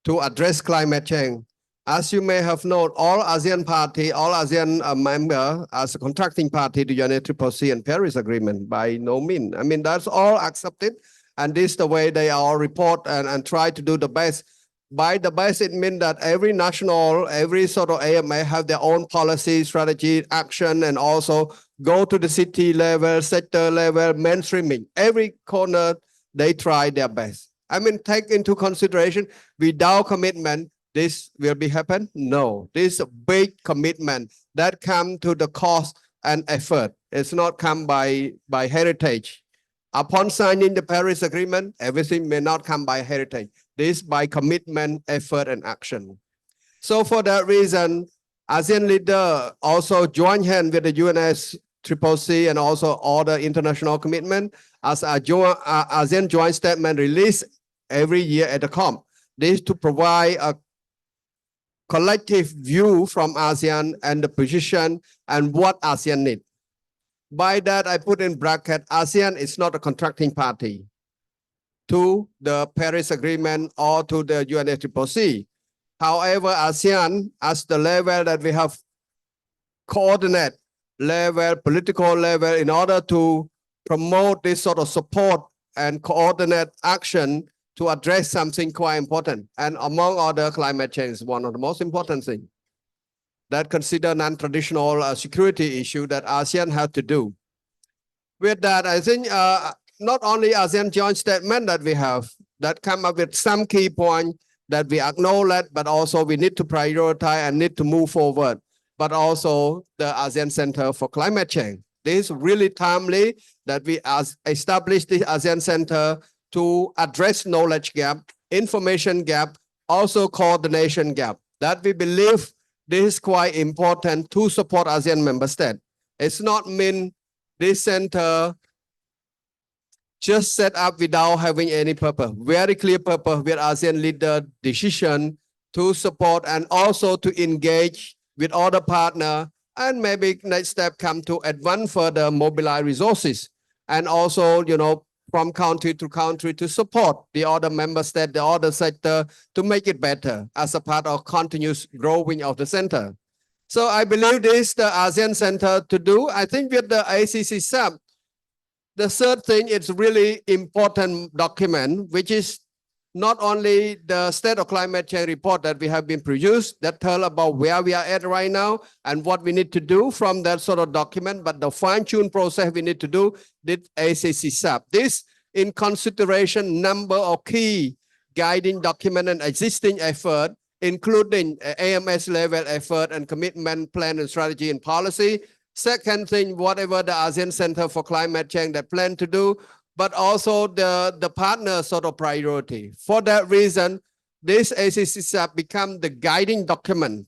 to address climate change. As you may have known, all ASEAN party, all ASEAN member as a contracting party to UNFCCC and Paris Agreement by no means. I mean, that's all accepted. And this is the way they all report and try to do the best. By the best, it means that every national, every sort of AMA have their own policy, strategy, action, and also go to the city level, sector level, mainstreaming. Every corner, they try their best. I mean, take into consideration, without commitment, this will be happen? No, this is a big commitment that come to the cost and effort. It's not come by heritage. Upon signing the Paris Agreement, everything may not come by heritage. This by commitment, effort, and action. So for that reason, ASEAN leader also join hand with the UNFCCC and also all the international commitment as a ASEAN joint statement released every year at the COP. This to provide a collective view from ASEAN and the position and what ASEAN needs. By that, I put in bracket, ASEAN is not a contracting party to the Paris Agreement or to the UNFCCC. However, ASEAN, as the level that we have coordinate level, political level, in order to promote this sort of support and coordinate action to address something quite important. And among other, climate change is one of the most important things that consider non-traditional security issue that ASEAN have to do. With that, I think not only ASEAN joint statement that we have that come up with some key points that we acknowledge, but also we need to prioritize and need to move forward, but also the ASEAN Center for Climate Change. This is really timely that we established the ASEAN Center to address knowledge gap, information gap, also coordination gap, that we believe this is quite important to support ASEAN member states. It's not mean this center just set up without having any purpose. Very clear purpose with ASEAN leader decision to support and also to engage with other partners, and maybe next step come to advance further mobilize resources and also, you know, from country to country to support the other member state, the other sector to make it better as a part of continuous growing of the center. So I believe this is the ASEAN Center to do. I think with the ACCSAP, the third thing, it's really important document, which is not only the state of climate change report that we have been produced that tell about where we are at right now and what we need to do from that sort of document, but the fine-tune process we need to do with ACCSAP. This in consideration number of key guiding document and existing effort, including AMS level effort and commitment, plan and strategy and policy, Second thing, whatever the ASEAN Center for Climate Change that plan to do, but also the partner sort of priority. For that reason, this ACCSAP become the guiding document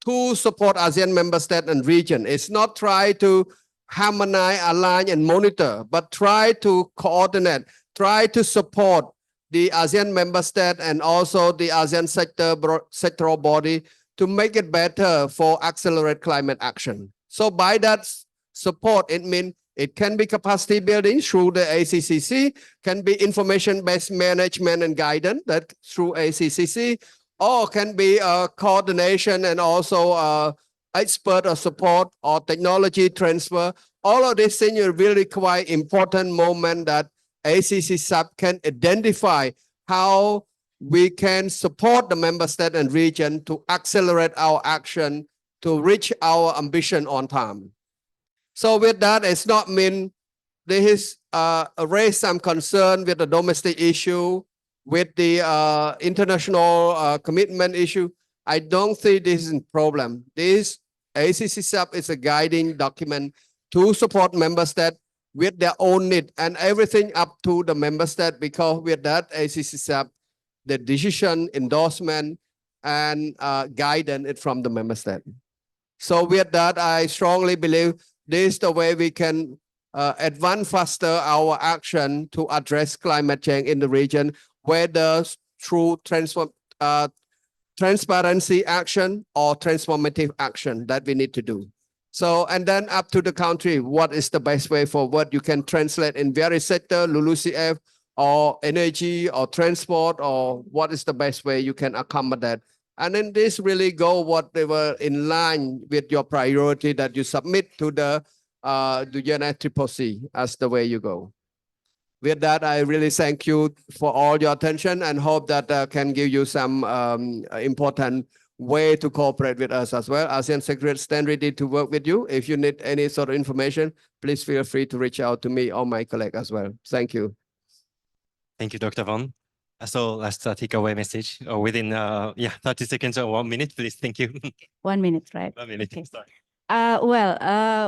to support ASEAN member state and region. It's not try to harmonize, align, and monitor, but try to coordinate, try to support the ASEAN member state and also the ASEAN sectoral body to make it better for accelerate climate action. So by that support, it means it can be capacity building through the ACCC, can be information-based management and guidance that through ACCC, or can be coordination and also expert or support or technology transfer. All of these things are really quite important moment that ACCSAP can identify how we can support the member state and region to accelerate our action to reach our ambition on time. So with that, it's not mean there is raise some concern with the domestic issue, with the international commitment issue. I don't think this is a problem. This ACCSAP is a guiding document to support member states with their own need and everything up to the member state, because with that ACCSAP, the decision, endorsement, and guidance is from the member state. So with that, I strongly believe this is the way we can advance faster our action to address climate change in the region, whether through transparency action or transformative action that we need to do. So, and then up to the country, what is the best way forward? You can translate in various sectors, LULUCF, or energy, or transport, or what is the best way you can accommodate. And then this really go whatever in line with your priority that you submit to the UNFCCC as the way you go. With that, I really thank you for all your attention and hope that can give you some important way to cooperate with us as well. ASEAN Secretariat stand ready to work with you. If you need any sort of information, please feel free to reach out to me or my colleague as well. Thank you. Thank you, Dr. Von. So let's take away message within 30 seconds or 1 minute, please. Thank you. 1 minute, right? 1 minute. Okay. Sorry.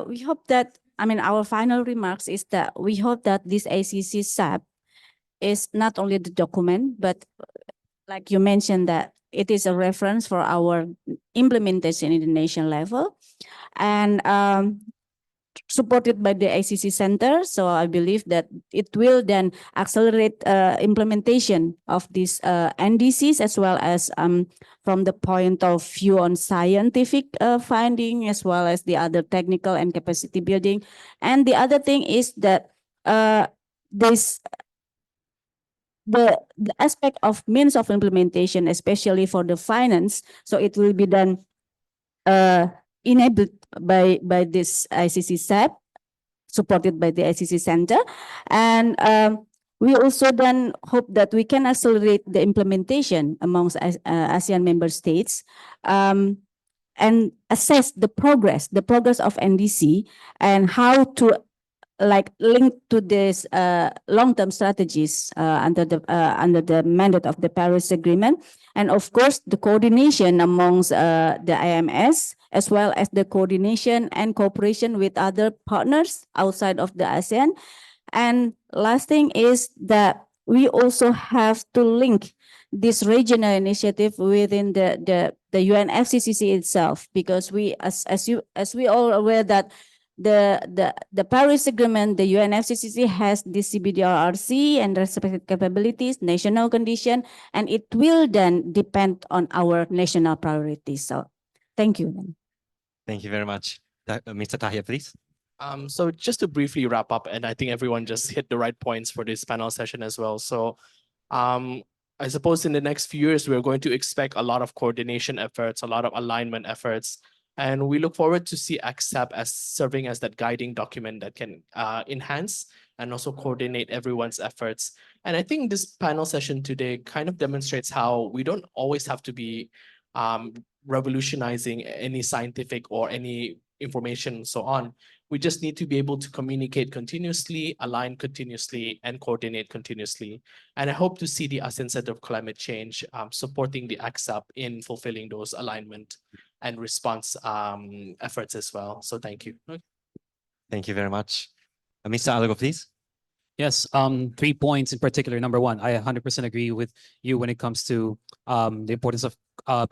We hope that, our final remarks is that we hope that this ACCSAP is not only the document, but like you mentioned, that it is a reference for our implementation in the nation level, and supported by the ACC Center. So I believe that it will then accelerate implementation of these NDCs, as well as from the point of view on scientific finding, as well as the other technical and capacity building. And the other thing is that the aspect of means of implementation, especially for the finance, so it will be done enabled by this ACCSAP, supported by the ACC Center. And we also then hope that we can accelerate the implementation amongst ASEAN member states, and assess the progress of NDC and how to link to this long-term strategies under the mandate of the Paris Agreement, and of course the coordination amongst the IMS, as well as the coordination and cooperation with other partners outside of the ASEAN. And last thing is that we also have to link this regional initiative within the UNFCCC itself, because we, as we all aware that the Paris Agreement, the UNFCCC has the CBDRRC and respective capabilities, national condition, and it will then depend on our national priorities. So thank you. Thank you very much. Mr. Tahir, please. So just to briefly wrap up, and I think everyone just hit the right points for this panel session as well. So I suppose in the next few years, we're going to expect a lot of coordination efforts, a lot of alignment efforts. And we look forward to see ACCSAP as serving as that guiding document that can enhance and also coordinate everyone's efforts. And I think this panel session today kind of demonstrates how we don't always have to be revolutionizing any scientific or any information and so on. We just need to be able to communicate continuously, align continuously, and coordinate continuously. And I hope to see the ASEAN Center of Climate Change supporting the ACCSAP in fulfilling those alignment and response efforts as well. So thank you. Thank you very much. Mr. Alago, please. Yes, 3 points in particular. Number one, I 100% agree with you when it comes to the importance of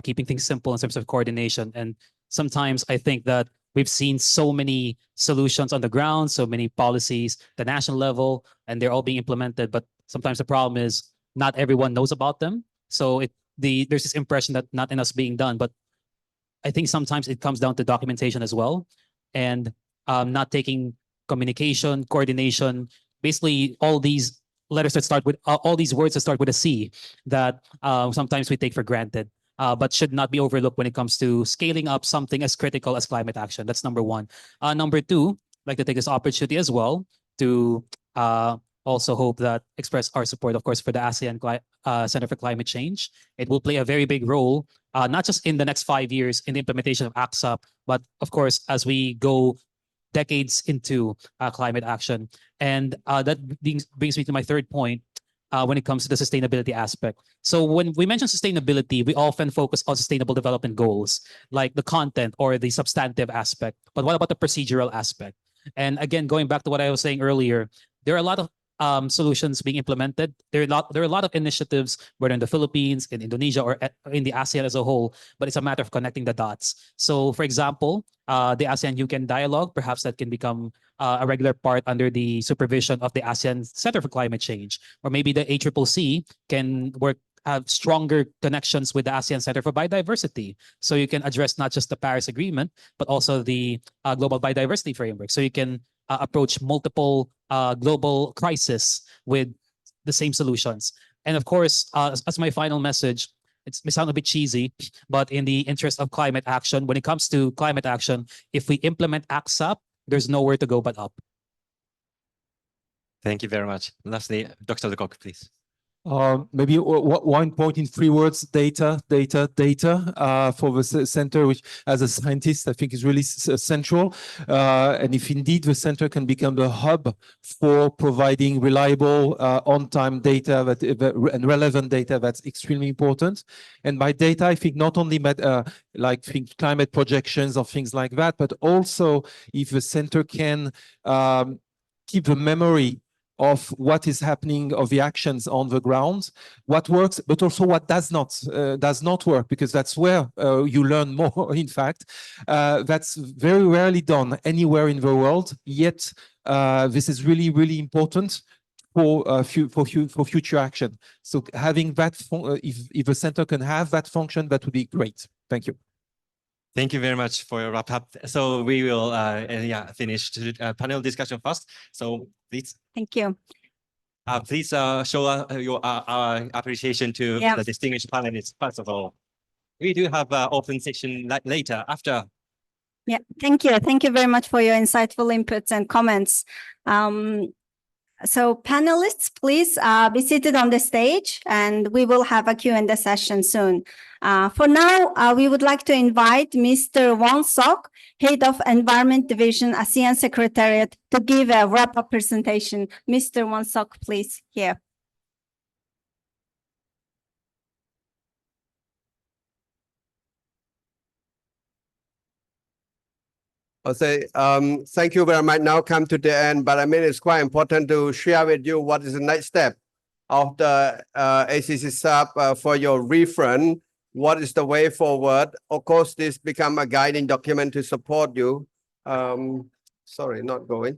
keeping things simple in terms of coordination. And sometimes I think that we've seen so many solutions on the ground, so many policies, the national level, and they're all being implemented. But sometimes the problem is not everyone knows about them. So there's this impression that not enough being done. But I think sometimes it comes down to documentation as well, and not taking communication, coordination, basically all these letters that start with all these words that start with a C that sometimes we take for granted, but should not be overlooked when it comes to scaling up something as critical as climate action. That's number one. Number two, I'd like to take this opportunity as well to also hope that express our support, of course, for the ASEAN Center for Climate Change. It will play a very big role, not just in the next 5 years in the implementation of ACCSAP, but of course, as we go decades into climate action. And that brings me to my third point when it comes to the sustainability aspect. So when we mention sustainability, we often focus on sustainable development goals, like the content or the substantive aspect. But what about the procedural aspect? And again, going back to what I was saying earlier, there are a lot of solutions being implemented. There are a lot of initiatives, whether in the Philippines, in Indonesia, or in the ASEAN as a whole, but it's a matter of connecting the dots. So for example, the ASEAN-UCAN dialogue, perhaps that can become a regular part under the supervision of the ASEAN Center for Climate Change, or maybe the ACCC can have stronger connections with the ASEAN Center for Biodiversity. So you can address not just the Paris Agreement, but also the Global Biodiversity Framework. So you can approach multiple global crises with the same solutions. And of course, as my final message, it may sound a bit cheesy, but in the interest of climate action, when it comes to climate action, if we implement ACCSAP, there's nowhere to go but up. Thank you very much. Lastly, Dr. Lecoq, please. Maybe one point in 3 words: data, data, data. For the center, which as a scientist, I think is really central. And if indeed the center can become the hub for providing reliable, on-time data and relevant data, that's extremely important. And by data, I think not only think climate projections or things like that, but also if the center can keep the memory of what is happening, of the actions on the ground, what works, but also what does not work, because that's where you learn more, in fact. That's very rarely done anywhere in the world, yet this is really, really important for future action. So having that, if a center can have that function, that would be great. Thank you. Thank you very much for your wrap up. So we will finish the panel discussion first. So please. Thank you. Please show our appreciation to the distinguished panelists. First of all, we do have an open section later after. Yeah, thank you. Thank you very much for your insightful inputs and comments. So panelists, please be seated on the stage, and we will have a Q&A session soon. For now, we would like to invite Mr. Won Sok, Head of Environment Division, ASEAN Secretariat, to give a wrap-up presentation. Mr. Won Sok, please, here. I'll say thank you very much. Now come to the end, but I mean, it's quite important to share with you what is the next step of the ACCSAP for your reference. What is the way forward? Of course, this become a guiding document to support you. Sorry, not going.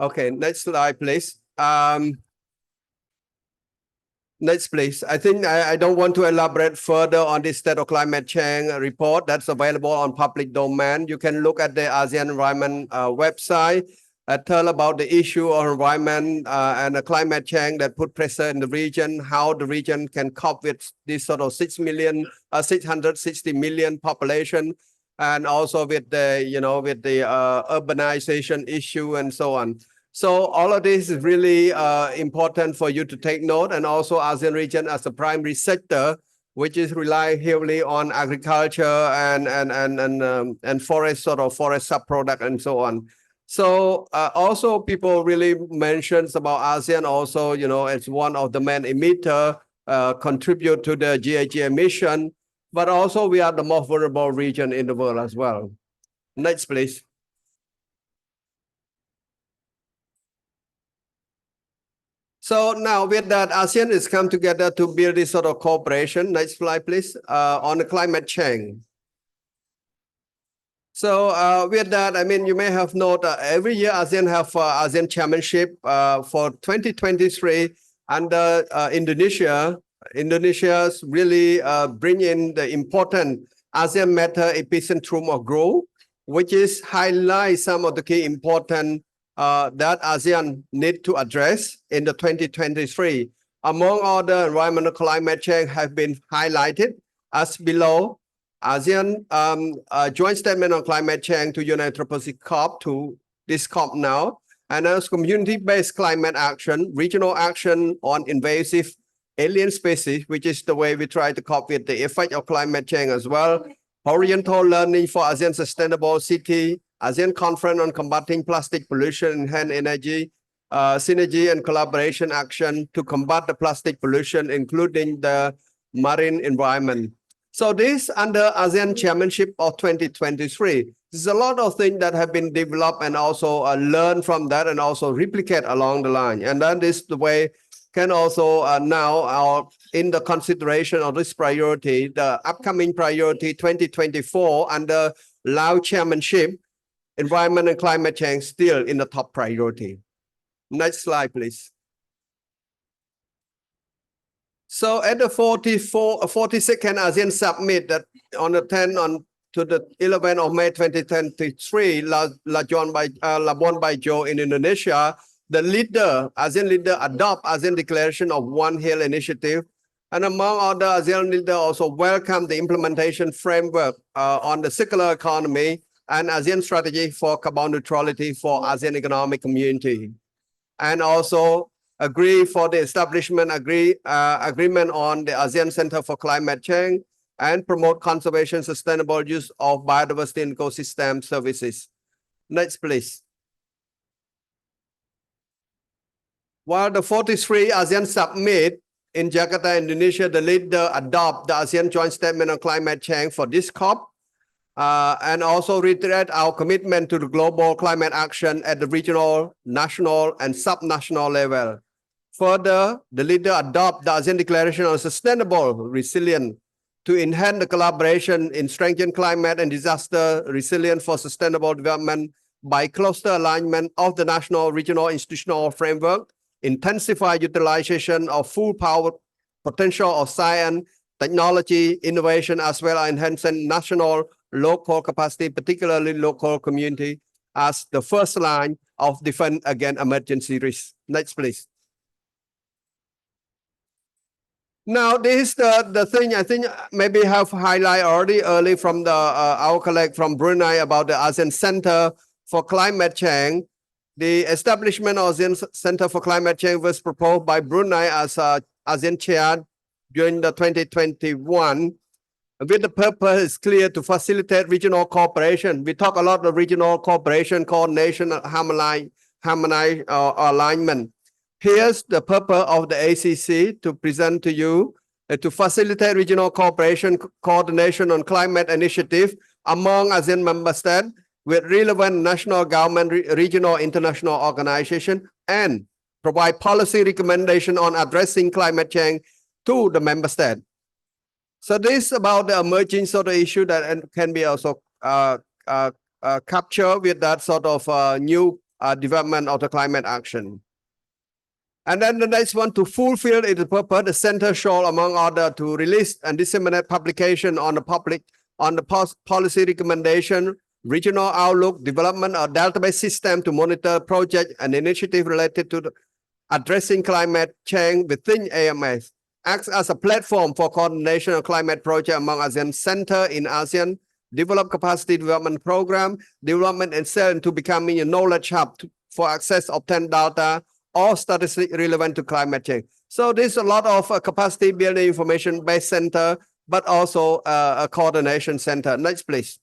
Okay, next slide, please. Next, please. I think I don't want to elaborate further on this state of climate change report that's available on public domain. You can look at the ASEAN Environment website, tell about the issue of environment and the climate change that put pressure in the region, how the region can cope with this sort of 660 million population, and also with the, with the urbanization issue and so on. So all of this is really important for you to take note, and also ASEAN region as a primary sector, which is rely heavily on agriculture and forest, sort of forest subproduct and so on. So also people really mentions about ASEAN also, as one of the main emitter contribute to the GHG emission, but also we are the most vulnerable region in the world as well. Next, please. So now with that, ASEAN has come together to build this sort of cooperation. Next slide, please, on the climate change. So with that, I mean, you may have noted every year ASEAN have ASEAN chairmanship for 2023 under Indonesia. Indonesia's really bring in the important ASEAN matter epicentrum of growth, which is highlight some of the key important that ASEAN need to address in the 2023. Among other, environmental climate change have been highlighted as below. ASEAN joint statement on climate change to unite proposed COP to this COP now, and as community-based climate action, regional action on invasive alien species, which is the way we try to cope with the effect of climate change as well. Oriental learning for ASEAN sustainable city, ASEAN conference on combating plastic pollution, enhanced energy, synergy and collaboration action to combat the plastic pollution, including the marine environment. So this under ASEAN chairmanship of 2023, there's a lot of things that have been developed and also learn from that and also replicate along the line. And that is the way can also now in the consideration of this priority, the upcoming priority 2024 under Lao chairmanship, environment and climate change still in the top priority. Next slide, please. So at the 42nd ASEAN Summit that on the 10th to the 11th of May 2023, Labuan Bajo in Indonesia, the ASEAN leader adopt ASEAN Declaration of One Health Initiative. And among other, ASEAN leader also welcome the implementation framework on the circular economy and ASEAN strategy for carbon neutrality for ASEAN economic community. And also agree for the establishment agreement on the ASEAN Center for Climate Change and promote conservation, sustainable use of biodiversity and ecosystem services. Next, please. While the 43 ASEAN Summit in Jakarta, Indonesia, the leader adopt the ASEAN Joint Statement on Climate Change for this COP and also reiterate our commitment to the global climate action at the regional, national, and subnational level. Further, the leader adopt the ASEAN Declaration on Sustainable Resilience to enhance the collaboration in strengthening climate and disaster resilience for sustainable development by closer alignment of the national, regional, institutional framework, intensify utilization of full power potential of science, technology, innovation, as well as enhancing national, local capacity, particularly local community, as the first line of defense against emergency risks. Next, please. Now, this is the thing I think maybe have highlighted already early from the our colleague from Brunei about the ASEAN Center for Climate Change. The establishment of ASEAN Center for Climate Change was proposed by Brunei as ASEAN chair during the 2021. With the purpose is clear to facilitate regional cooperation. We talk a lot of regional cooperation, coordination, harmonize alignment. Here's the purpose of the ACC to present to you to facilitate regional cooperation, coordination on climate initiative among ASEAN member states with relevant national government, regional, international organization, and provide policy recommendation on addressing climate change to the member state. So this is about the emerging sort of issue that can be also captured with that sort of new development of the climate action. And then the next one, to fulfill its purpose, the center shall, among other, to release and disseminate publication on the policy recommendation, regional outlook, development of database system to monitor project and initiative related to addressing climate change within AMS. Acts as a platform for coordination of climate project among ASEAN center in ASEAN, develop capacity development program, development and sell into becoming a knowledge hub for access obtained data or statistics relevant to climate change. So there's a lot of capacity building information-based center, but also a coordination center. Next, please.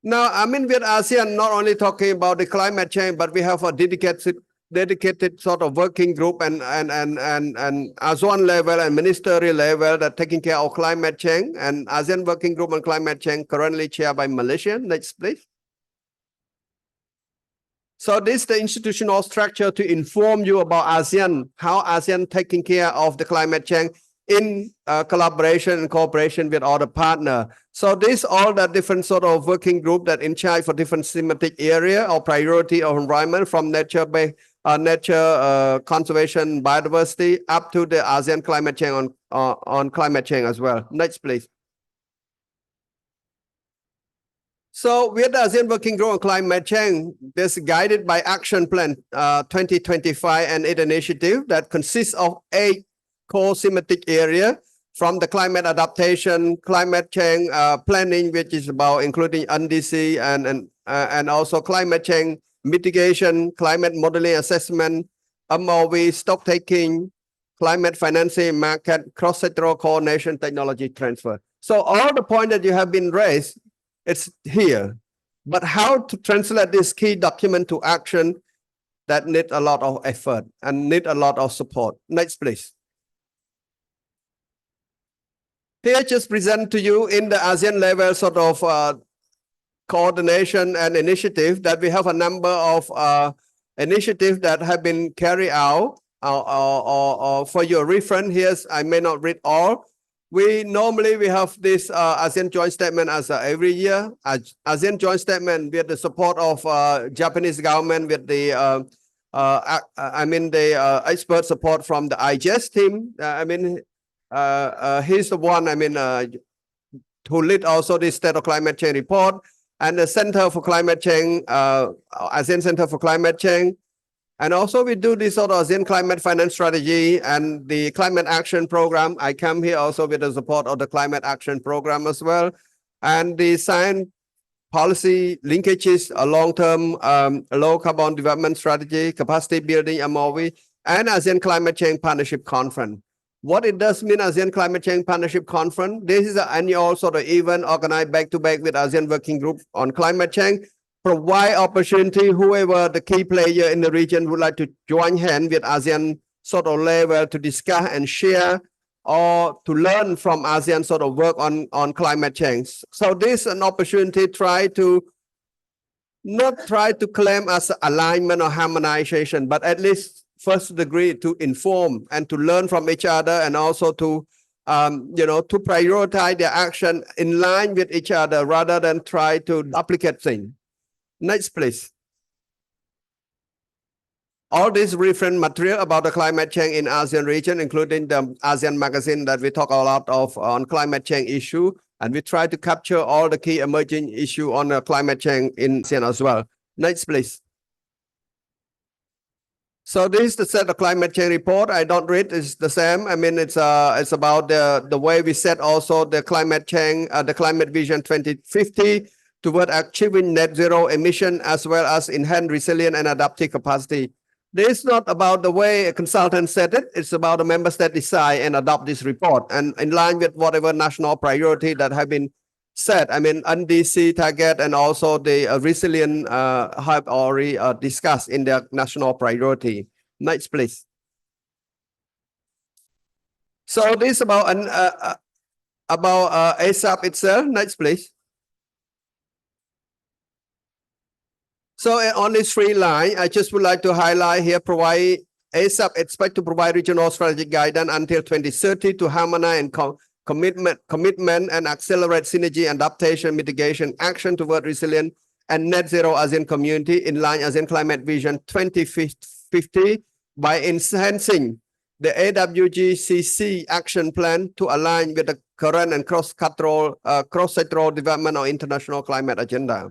Now, I mean, with ASEAN, not only talking about the climate change, but we have a dedicated dedicated sort of working group and ASEAN level and ministerial level that taking care of climate change, and ASEAN working group on climate change currently chaired by Malaysia. Next, please. So this is the institutional structure to inform you about ASEAN, how ASEAN taking care of the climate change in collaboration and cooperation with other partners. So this all the different sort of working group that in charge for different thematic area or priority of environment, from nature conservation, biodiversity, up to the ASEAN climate change on climate change as well. Next, please. So with the ASEAN Working Group on Climate Change, this is guided by Action Plan 2025 and its initiative that consists of 8 core thematic areas, from the climate adaptation, climate change planning, which is about including NDC and also climate change mitigation, climate modeling assessment, MOV, stock taking, climate financing, market, cross-sectoral coordination, technology transfer. So all the points that you have been raised, it's here. But how to translate this key document to action, that need a lot of effort and need a lot of support. Next, please. Here, just present to you in the ASEAN level sort of coordination and initiative that we have a number of initiatives that have been carried out. For your reference, here, I may not read all. We have this ASEAN joint statement as every year. ASEAN joint statement with the support of Japanese government, with the expert support from the IGES team. He's the one who lead also the State of Climate Change report, and the Center for Climate Change, ASEAN Center for Climate Change. And also we do this sort of ASEAN Climate Finance Strategy and the Climate Action Program. I come here also with the support of the Climate Action Program as well. And the science policy linkages, a long-term low carbon development strategy, capacity building, MOV, and ASEAN Climate Change Partnership Conference. What it does mean, ASEAN Climate Change Partnership Conference, this is an annual sort of event organized back-to-back with ASEAN Working Group on Climate Change, provide opportunity, whoever the key player in the region would like to join hand with ASEAN sort of level to discuss and share, or to learn from ASEAN sort of work on climate change. So this is an opportunity not try to claim as alignment or harmonization, but at least first degree to inform and to learn from each other, and also to to prioritize their action in line with each other rather than try to duplicate things. Next, please. All this reference material about the climate change in ASEAN region, including the ASEAN magazine that we talk a lot of on climate change issue, and we try to capture all the key emerging issue on the climate change in ASEAN as well. Next, please. So this is the set of climate change report. I don't read, it's the same. It's about the way we set also the climate change, the climate vision 2050 toward achieving net zero emission, as well as enhanced resilient and adaptive capacity. This is not about the way a consultant said it. It's about the member state decide and adopt this report, and in line with whatever national priority that have been set. NDC target and also the resilient have already discussed in their national priority. Next, please. So this is about ASEAN itself. Next, please. So on this 3 line, I just would like to highlight here, ASEAN expect to provide regional strategic guidance until 2030 to harmonize and commitment and accelerate synergy, adaptation, mitigation, action toward resilient and net zero ASEAN community in line ASEAN Climate Vision 2050 by enhancing the AWGCC action plan to align with the current and cross-sectoral development of international climate agenda.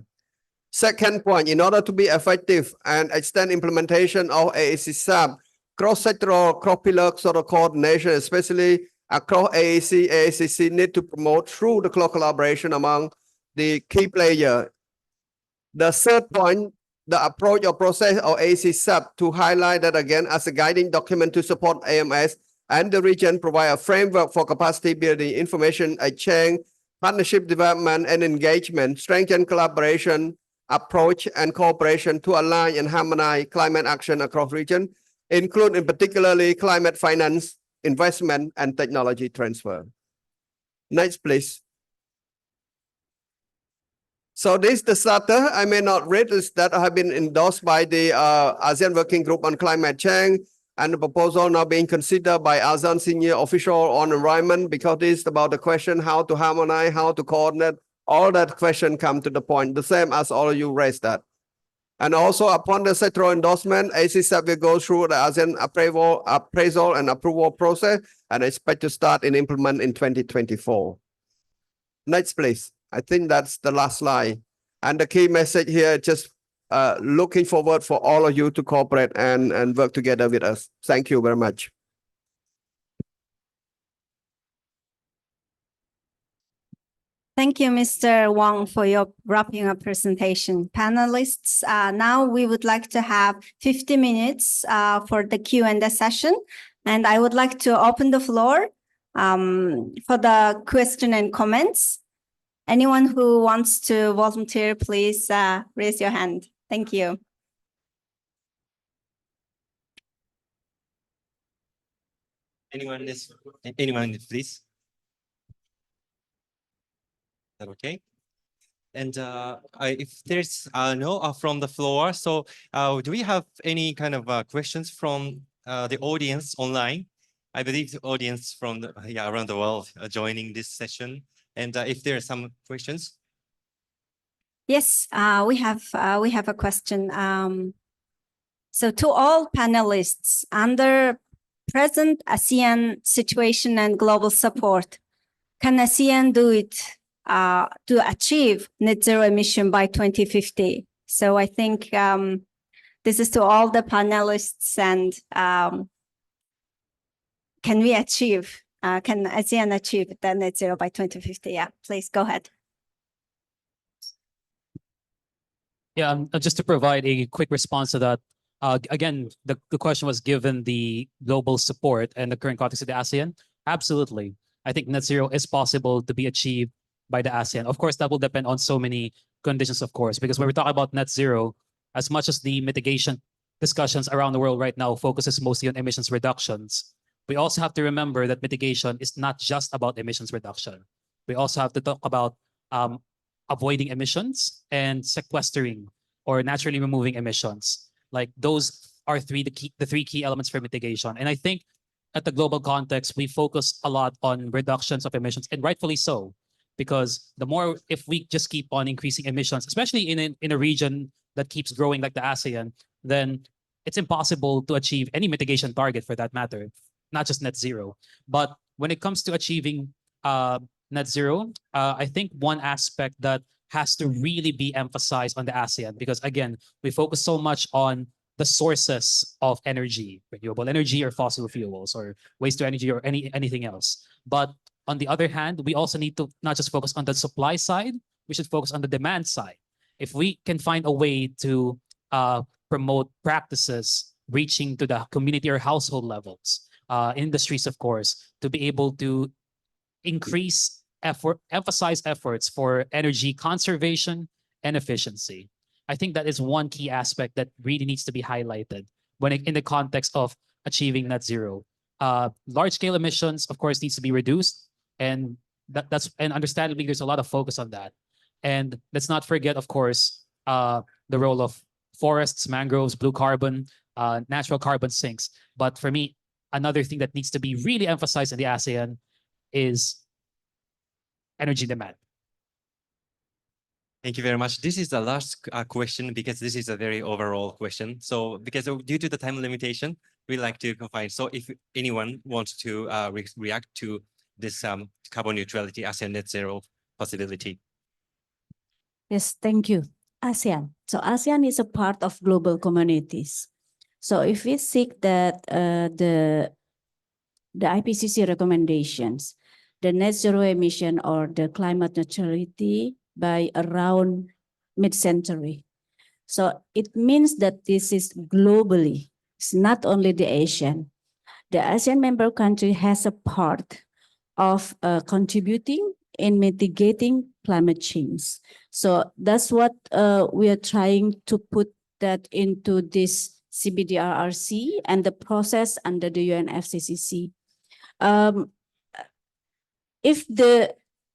Second point, in order to be effective and extend implementation of ACCSAP, cross-sectoral, cross-pillar sort of coordination, especially across AAC, ACCC, need to promote through the close collaboration among the key players. The third point, the approach or process of ACCSAP to highlight that again as a guiding document to support AMS and the region, provide a framework for capacity building, information exchange, partnership development and engagement, strengthen collaboration approach and cooperation to align and harmonize climate action across region, including particularly climate finance, investment, and technology transfer. Next, please. So this is the starter. I may not read this that have been endorsed by the ASEAN Working Group on Climate Change, and the proposal now being considered by ASEAN Senior Official on Environment, because this is about the question how to harmonize, how to coordinate. All that question come to the point, the same as all of you raised that. And also upon the sectoral endorsement, ACCSAP will go through the ASEAN appraisal and approval process and expect to start and implement in 2024. Next, please. I think that's the last slide. And the key message here, just looking forward for all of you to cooperate and work together with us. Thank you very much. Thank you, Mr. Wong, for your wrapping up presentation. Panelists, now we would like to have 50 minutes for the Q&A session. And I would like to open the floor for the question and comments. Anyone who wants to volunteer, please raise your hand. Thank you. Anyone, please? That okay? And if there's no from the floor, so do we have any kind of questions from the audience online? I believe the audience from around the world are joining this session. And if there are some questions. Yes, we have a question. So to all panelists, under present ASEAN situation and global support, can ASEAN do it to achieve net zero emission by 2050? So I think this is to all the panelists, and can we achieve, can ASEAN achieve the net zero by 2050? Yeah, please go ahead. Yeah, just to provide a quick response to that. Again, the question was given the global support and the current context of the ASEAN. Absolutely. I think net zero is possible to be achieved by the ASEAN. Of course, that will depend on so many conditions, of course, because when we talk about net zero, as much as the mitigation discussions around the world right now focuses mostly on emissions reductions, we also have to remember that mitigation is not just about emissions reduction. We also have to talk about avoiding emissions and sequestering or naturally removing emissions. Like those are the three key elements for mitigation. And I think at the global context, we focus a lot on reductions of emissions, and rightfully so, because the more, if we just keep on increasing emissions, especially in a region that keeps growing like the ASEAN, then it's impossible to achieve any mitigation target for that matter, not just net zero. But when it comes to achieving net zero, I think one aspect that has to really be emphasized on the ASEAN, because again, we focus so much on the sources of energy, renewable energy or fossil fuels or waste to energy or anything else. But on the other hand, we also need to not just focus on the supply side, we should focus on the demand side. If we can find a way to promote practices reaching to the community or household levels, industries, of course, to be able to emphasize efforts for energy conservation and efficiency. I think that is one key aspect that really needs to be highlighted in the context of achieving net zero. Large-scale emissions, of course, needs to be reduced, and and understandably, there's a lot of focus on that. And let's not forget, of course, the role of forests, mangroves, blue carbon, natural carbon sinks. But for me, another thing that needs to be really emphasized in the ASEAN is energy demand. Thank you very much. This is the last question because this is a very overall question. So because due to the time limitation, we like to confine. So if anyone wants to react to this carbon neutrality ASEAN net zero possibility. Yes, thank you. ASEAN. So ASEAN is a part of global communities. So if we seek that the IPCC recommendations, the net zero emission or the climate neutrality by around mid-century. So it means that this is globally, it's not only the ASEAN. The ASEAN member country has a part of contributing in mitigating climate change. So that's what we are trying to put that into this CBDRRC and the process under the UNFCCC. If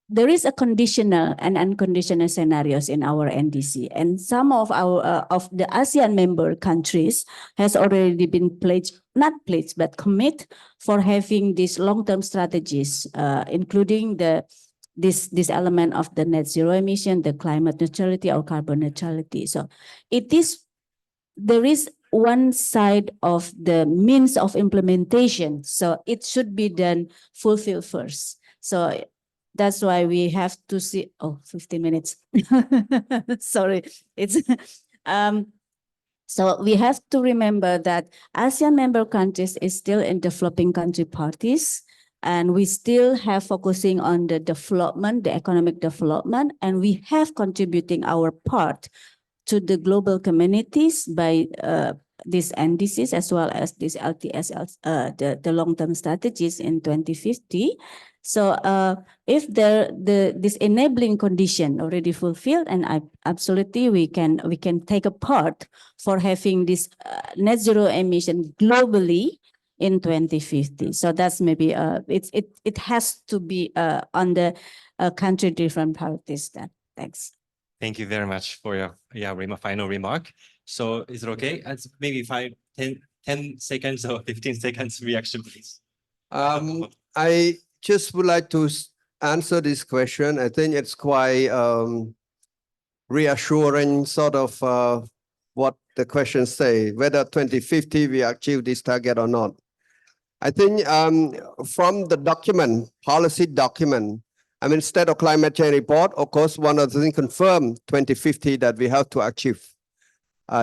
there is a conditional and unconditional scenarios in our NDC, and some of our of the ASEAN member countries has already been pledged, not pledged, but commit for having these long-term strategies, including this element of the net zero emission, the climate neutrality or carbon neutrality. So there is one side of the means of implementation. So it should be done fulfill first. So that's why we have to see, 15 minutes. Sorry, it's, so we have to remember that ASEAN member countries is still in developing country parties, and we still have focusing on the development, the economic development, and we have contributing our part to the global communities by these NDCs as well as these LTSLs, the long-term strategies in 2050. So if this enabling condition already fulfilled, and absolutely we can take a part for having this net zero emission globally in 2050. So that's maybe it has to be on the country different priorities. Then thanks. Thank you very much for your final remark. So is it okay? As maybe 10 seconds or 15 seconds reaction, please. I just would like to answer this question. I think it's quite reassuring sort of what the questions say, whether 2050 we achieve this target or not. I think from the document, policy document, I mean, State of Climate Change report, of course, one of the things confirmed 2050 that we have to achieve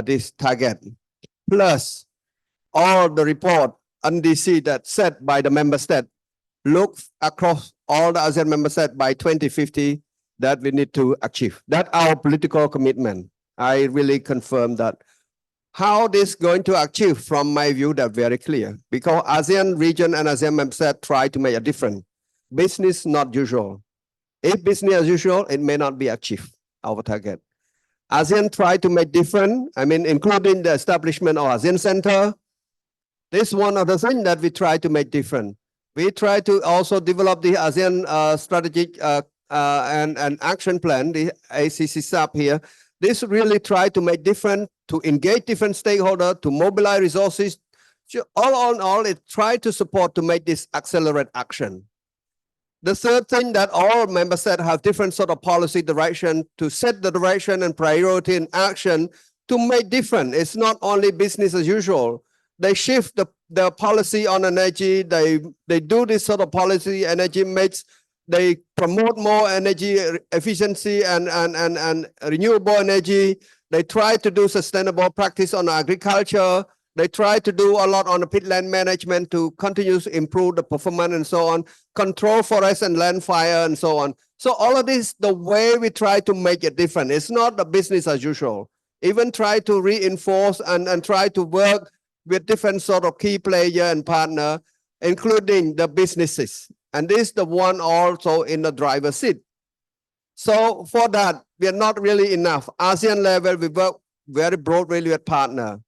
this target. Plus, all the report NDC that set by the member state look across all the ASEAN member states by 2050 that we need to achieve. That's our political commitment. I really confirm that. How this going to achieve, from my view, that very clear. Because ASEAN region and ASEAN member states try to make a difference. Business not usual. If business as usual, it may not be achieved, our target. ASEAN try to make different, I mean, including the establishment of ASEAN Center. This is one of the things that we try to make different. We try to also develop the ASEAN strategic and action plan, the ACCSAP here. This really try to make different, to engage different stakeholders, to mobilize resources. All in all, it try to support to make this accelerate action. The third thing that all member states have different sort of policy direction to set the direction and priority and action to make different. It's not only business as usual. They shift the policy on energy. They do this sort of policy energy mix. They promote more energy efficiency and renewable energy. They try to do sustainable practice on agriculture. They try to do a lot on the peatland management to continuously improve the performance and so on, control forest and land fire and so on. So all of this, the way we try to make it different. It's not the business as usual. Even try to reinforce and try to work with different sort of key player and partner, including the businesses. And this is the one also in the driver's seat. So for that, we are not really enough. ASEAN level, we work very broadly with partner.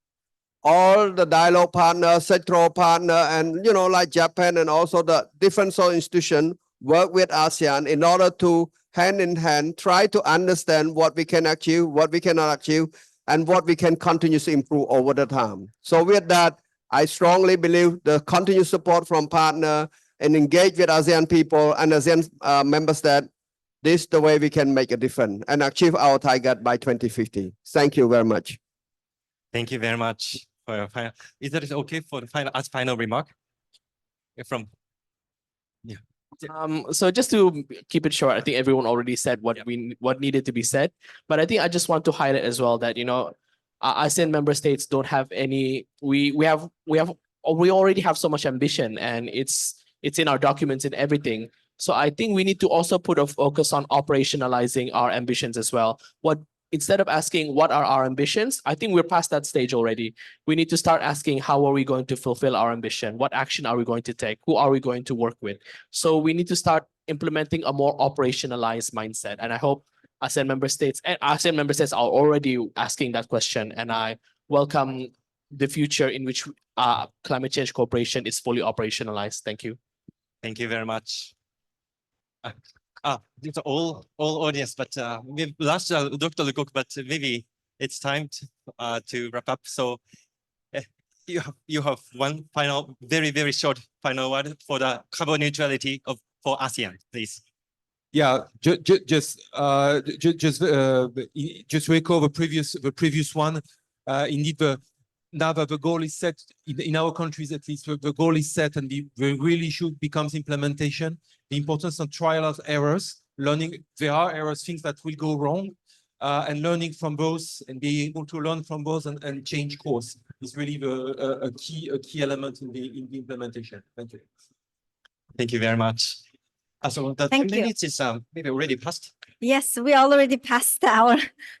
All the dialogue partner, sectoral partner, and like Japan and also the different sort of institutions work with ASEAN in order to hand in hand try to understand what we can achieve, what we cannot achieve, and what we can continuously improve over the time. So with that, I strongly believe the continuous support from partner and engage with ASEAN people and ASEAN member states. This is the way we can make a difference and achieve our target by 2050. Thank you very much. Thank you very much for your final. Is that okay for the final remark? So just to keep it short, I think everyone already said what needed to be said. But I think I just want to highlight as well that ASEAN member states don't have any. We already have so much ambition, and it's in our documents and everything. So I think we need to also put a focus on operationalizing our ambitions as well. Instead of asking what are our ambitions, I think we're past that stage already. We need to start asking how are we going to fulfill our ambition? What action are we going to take? Who are we going to work with? So we need to start implementing a more operationalized mindset. And I hope ASEAN member states, and ASEAN member states are already asking that question, and I welcome the future in which climate change cooperation is fully operationalized. Thank you. Thank you very much. These are all audience, but we've lost Dr. Lecoq, but maybe it's time to wrap up. So you have one final, very short final word for the carbon neutrality for ASEAN, please. Yeah, just to echo the previous one. Indeed, now that the goal is set in our countries, at least the goal is set, and the real issue becomes implementation. The importance of trial and errors, learning there are errors, things that will go wrong, and learning from those and being able to learn from those and change course is really a key element in the implementation. Thank you. Thank you very much. So the 10 Thank you. minutes is maybe already passed. Yes, we already passed our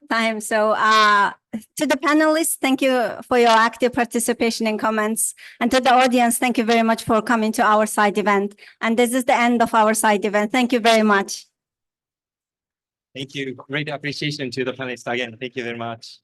time. So to the panelists, thank you for your active participation and comments. And to the audience, thank you very much for coming to our side event. And this is the end of our side event. Thank you very much. Thank you. Great appreciation to the panelists again. Thank you very much.